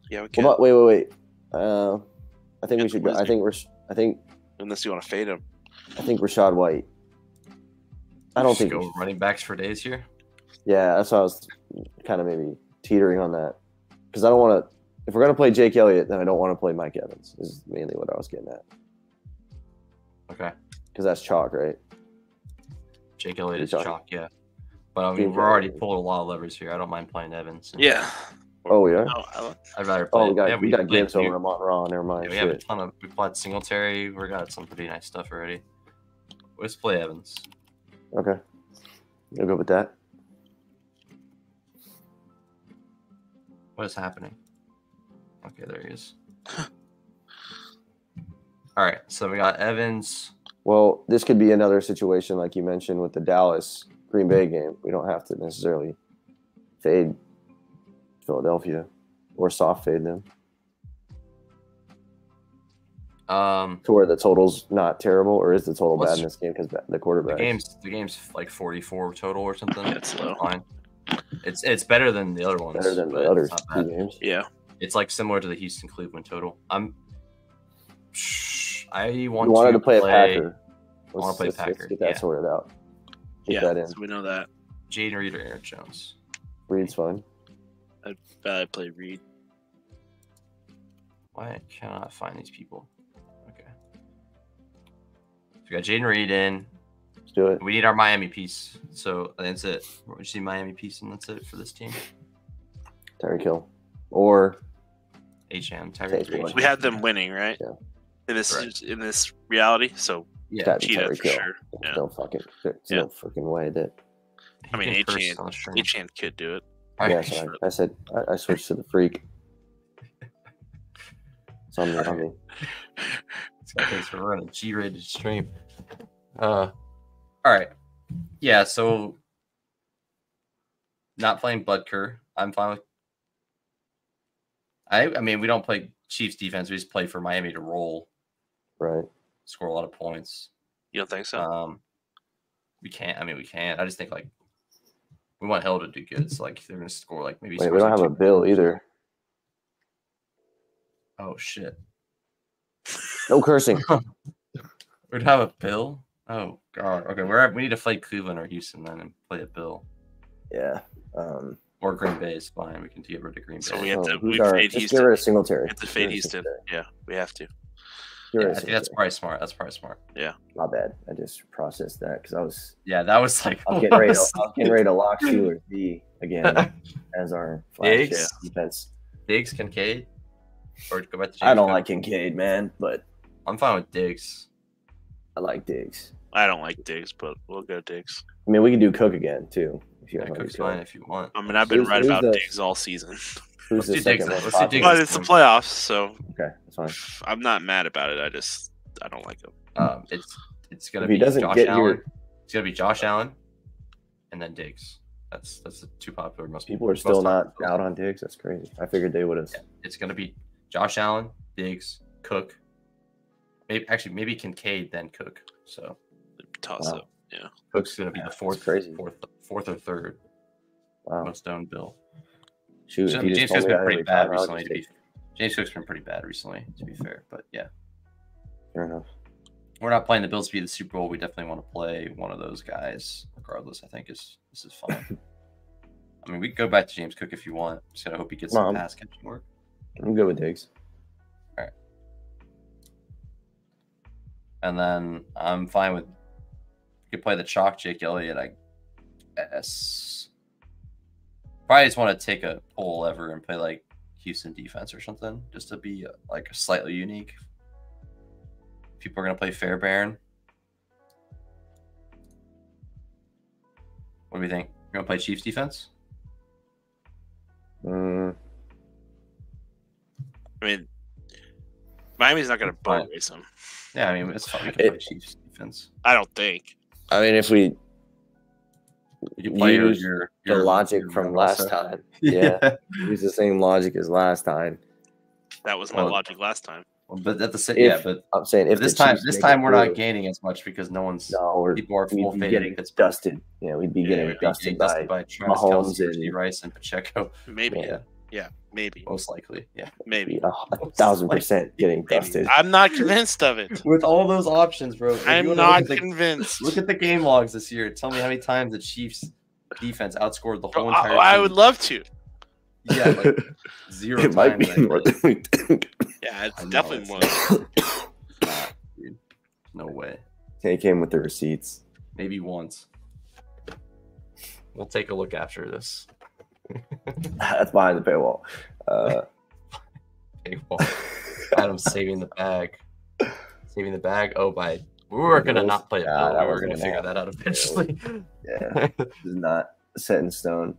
Yeah, we can.
Wait. I think we should go. I think
unless you want to fade him.
I think Rashad White. I don't think
go running backs for days here.
Yeah, that's why I was kind of maybe teetering on that because I don't want to. If we're gonna play Jake Elliott, then I don't want to play Mike Evans. Is mainly what I was getting at.
Okay.
Because that's chalk, right?
Jake Elliott is chalk, yeah. But I mean, we're already pulling a lot of levers here. I don't mind playing Evans.
Yeah.
Oh yeah.
I'd rather play.
We got Gibbs over Amon Ra. Never mind.
Yeah, we have a ton of. We played Singletary. We got some pretty nice stuff already. Let's play Evans.
Okay. You'll go with that.
What is happening? Okay, there he is. All right, so we got Evans.
Well, this could be another situation like you mentioned with the Dallas Green Bay game. We don't have to necessarily fade Philadelphia or soft fade them. To where the total's not terrible, or is the total bad in this game because the quarterback?
The game's like 44 total or something.
That's low.
Fine. It's better than the other ones.
Better than the other two games.
Yeah.
It's like similar to the Houston Cleveland total. I
wanted to play a Packer.
I want to play Packer.
Let's get that sorted out. Get that in.
So we know that.
Jaden Reed or Aaron Jones.
Reed's fine.
I'd play Reed.
Why cannot I find these people? Okay. So we got Jaden Reed in.
Let's do it.
We need our Miami piece. So that's it. We just need Miami piece, and that's it for this team.
Tyreek Hill. Or
HM. Tyreek.
We had them winning, right?
Yeah.
In this reality, so
yeah,
Cheetah for sure.
There's no fucking way that.
I mean, H-Hand could do it.
Yeah, sorry. I said I switched to the freak. It's on me.
Thanks for running G-rated stream. All right. Yeah, so not playing Butker. I'm fine with. I mean, we don't play Chiefs defense. We just play for Miami to roll.
Right.
Score a lot of points.
You don't think so?
We can't. I mean, we can't. I just think like we want Hill to do good. So like they're gonna score like maybe.
Wait, we don't have a bill either.
Oh shit!
No cursing.
We'd have a bill. Oh god. Okay, we need to play Cleveland or Houston then and play a bill.
Yeah.
Or Green Bay is fine. We can get rid of Green Bay.
So we have to
fade Houston. Get rid of Singletary.
We have to fade Houston. Yeah, we have to.
Yeah, I think that's probably smart.
Yeah.
My bad. I just processed that because I was.
Yeah, that was like.
I was getting ready to lock Steelers D again as our flagship defense.
Diggs, Kincaid, or go back to. James
I don't like Kincaid, man, but
I'm fine with Diggs.
I like Diggs.
I don't like Diggs, but we'll go Diggs.
I mean, we can do Cook again too. If you
Cook's fine if you want.
I mean, I've been right about Diggs all season.
Who's the second one?
But it's the playoffs, so
okay, that's fine.
I'm not mad about it. I don't like him.
It's gonna be Josh Allen. It's gonna be Josh Allen, and then Diggs. That's the two popular. Most
people are still not out on Diggs. That's crazy. I figured they would have.
Yeah, it's gonna be Josh Allen, Diggs, Cook. Maybe Kincaid then Cook. So
toss up. Yeah,
Cook's gonna be the fourth or third.
Wow.
Most owned bill.
Shoot,
James Cook's been pretty bad recently. James Cook's been pretty bad recently, to be fair. But yeah,
fair enough.
We're not playing the Bills to be the Super Bowl. We definitely want to play one of those guys, regardless. I think this is fine. I mean, we can go back to James Cook if you want. Just gotta hope he gets some pass catching work.
I'm good with Diggs.
All right, and then I'm fine with. You could play the chalk Jake Elliott, I guess. Probably just want to take a pull lever and play like Houston defense or something, just to be like slightly unique. People are gonna play Fairbairn. What do we think? You're gonna play Chiefs defense?
I mean, Miami's not gonna boat race them.
Yeah, I mean it's fine. We can play Chiefs defense.
I don't think.
I mean, if we.
You play
your logic from last time. Yeah. Use the same logic as last time.
That was my logic last time.
Well, but at the same, but
I'm saying if
this time we're not gaining as much because people are full
getting dusted. Yeah, we'd be getting dusted by Mahomes and
Rice and Pacheco.
Maybe. Yeah, maybe.
Most likely, yeah.
Maybe.
1,000% getting dusted.
I'm not convinced of it.
With all those options, bro.
I'm not convinced.
Look at the game logs this year. Tell me how many times the Chiefs defense outscored the whole entire team.
I would love to.
Yeah, like 0
It
times.
might be more than we think.
Yeah, it's
I know,
definitely more.
Nah, dude. No way.
They came with the receipts.
Maybe once. We'll take a look after this.
That's behind the paywall.
Adam's saving the bag. Saving the bag. Oh, we were gonna not play it.
Nah,
We were gonna figure that out eventually.
Yeah, this is not set in stone.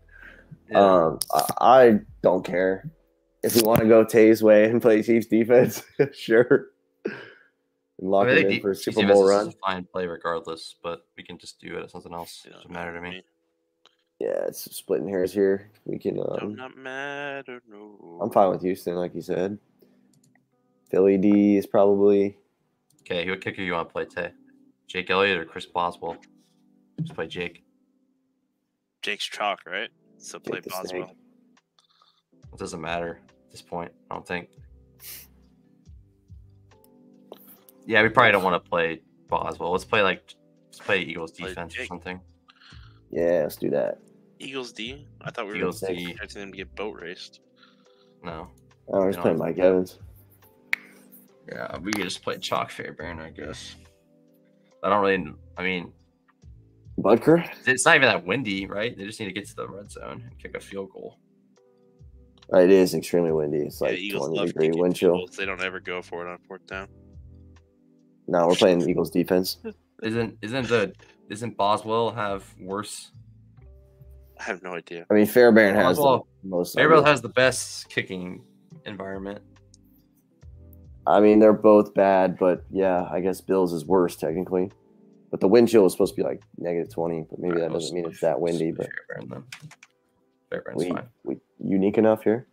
Yeah.
I don't care if you want to go Tay's way and play Chiefs defense. Sure, and lock it in for a Super Bowl run.
Fine play regardless, but we can just do it as something else. It doesn't matter to me.
Yeah, it's splitting hairs here. We can.
Not matter. No.
I'm fine with Houston, like you said. Philly D is probably.
Okay, who kicker you want to play, Tay? Jake Elliott or Chris Boswell? Just play Jake.
Jake's chalk, right? So play Boswell.
It doesn't matter at this point, I don't think. Yeah, we probably don't want to play Boswell. Let's play Eagles defense or something.
Yeah, let's do that.
Eagles D? I thought we were
Eagles D.
expecting them to get boat raced.
No.
Oh, we're just playing Mike Evans.
Yeah, we could just play Chalk Fairbairn, I guess. I mean,
Butker?
it's not even that windy, right? They just need to get to the red zone and kick a field goal.
It is extremely windy. It's like
Eagles
20-degree wind chill.
They don't ever go for it on 4th down.
No, we're playing Eagles defense.
Isn't Boswell have worse?
I have no idea.
I mean, Fairbairn has the most.
Fairbairn has the best kicking environment.
I mean, they're both bad, but yeah, I guess Bills is worse technically. But the wind chill is supposed to be like -20, but maybe that doesn't mean it's that windy. But
Fairbairn's fine.
We unique enough here.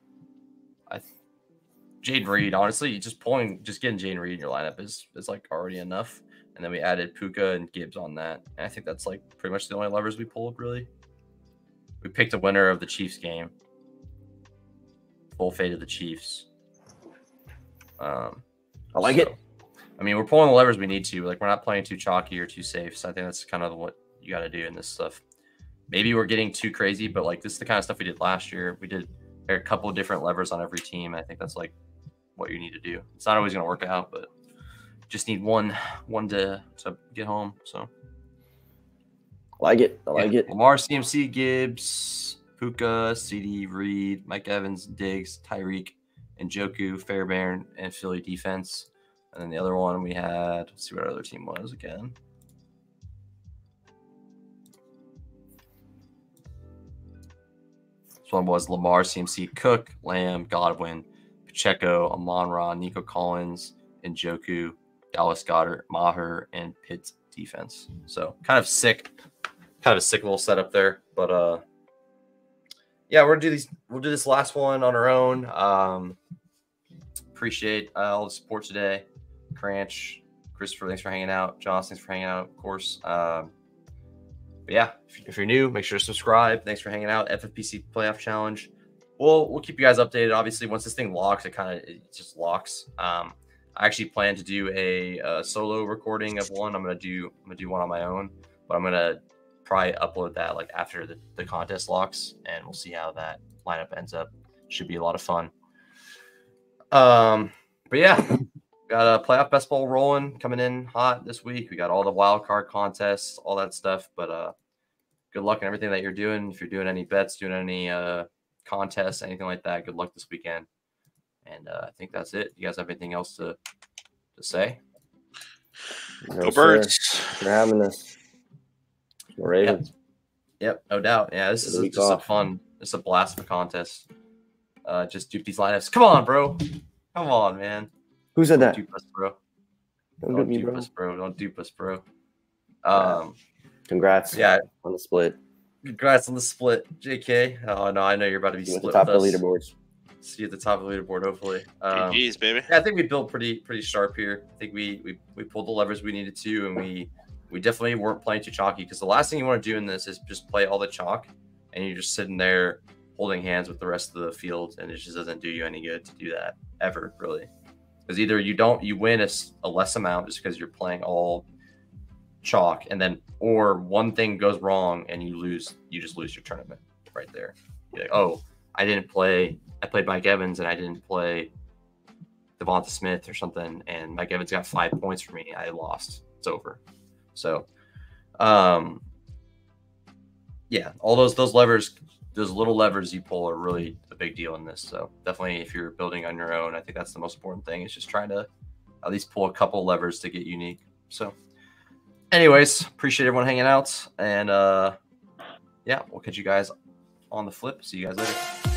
Jaden Reed, honestly, just getting Jaden Reed in your lineup is like already enough. And then we added Puka and Gibbs on that. And I think that's like pretty much the only levers we pulled, really. We picked a winner of the Chiefs game. Full fate of the Chiefs.
I like it.
I mean, we're pulling the levers we need to. Like, we're not playing too chalky or too safe. So I think that's kind of what you got to do in this stuff. Maybe we're getting too crazy, but like this is the kind of stuff we did last year. We did a couple of different levers on every team. I think that's like what you need to do. It's not always going to work out, but just need one to get home. So
I like it.
Lamar, CMC, Gibbs, Puka, CD, Reed, Mike Evans, Diggs, Tyreek, Njoku, Fairbairn, and Philly defense. And then the other one we had, let's see what our other team was again. This one was Lamar, CMC, Cook, Lamb, Godwin, Pacheco, Amon-Ra, Nico Collins, Njoku, Dallas Goedert, Maher, and Pitt defense. So kind of a sick little setup there. But yeah, we'll do this last one on our own. Appreciate all the support today. Cranch, Christopher, thanks for hanging out. Josh, thanks for hanging out, of course. But yeah, if you're new, make sure to subscribe. Thanks for hanging out. FFPC Playoff Challenge. We'll keep you guys updated. Obviously, once this thing locks, it just locks. I actually plan to do a solo recording of one. I'm gonna do one on my own, but I'm gonna probably upload that like after the contest locks, and we'll see how that lineup ends up. Should be a lot of fun. But yeah, got a playoff best ball rolling, coming in hot this week. We got all the wild card contests, all that stuff. But good luck in everything that you're doing. If you're doing any bets, doing any contests, anything like that, good luck this weekend. And I think that's it. You guys have anything else to say?
No,
Go Birds!
Thanks for having us. Go Ravens.
Yep, no doubt. Yeah, this is just a fun. It's a blast of a contest. Just dupe these lineups. Come on, bro. Come on, man.
Who said that?
Don't dupe us, bro.
Don't dupe
us, bro. Don't dupe us, bro.
Congrats.
Yeah,
on the split.
Congrats on the split, JK. Oh no, I know you're about to be split
at the top
with
of the
us.
leaderboards.
See you at the top of the leaderboard, hopefully.
GG's, baby.
Yeah, I think we built pretty sharp here. I think we pulled the levers we needed to, and we definitely weren't playing too chalky, because the last thing you want to do in this is just play all the chalk, and you're just sitting there holding hands with the rest of the field, and it just doesn't do you any good to do that ever, really. Because either you win a less amount just because you're playing all chalk, and then or one thing goes wrong and you just lose your tournament right there. You're like, oh, I played Mike Evans and I didn't play Devonta Smith or something, and Mike Evans got 5 points for me. I lost. It's over. So, yeah, all those levers, those little levers you pull are really a big deal in this. So definitely, if you're building on your own, I think that's the most important thing. Is just trying to at least pull a couple levers to get unique. So, anyways, appreciate everyone hanging out, and yeah, we'll catch you guys on the flip. See you guys later.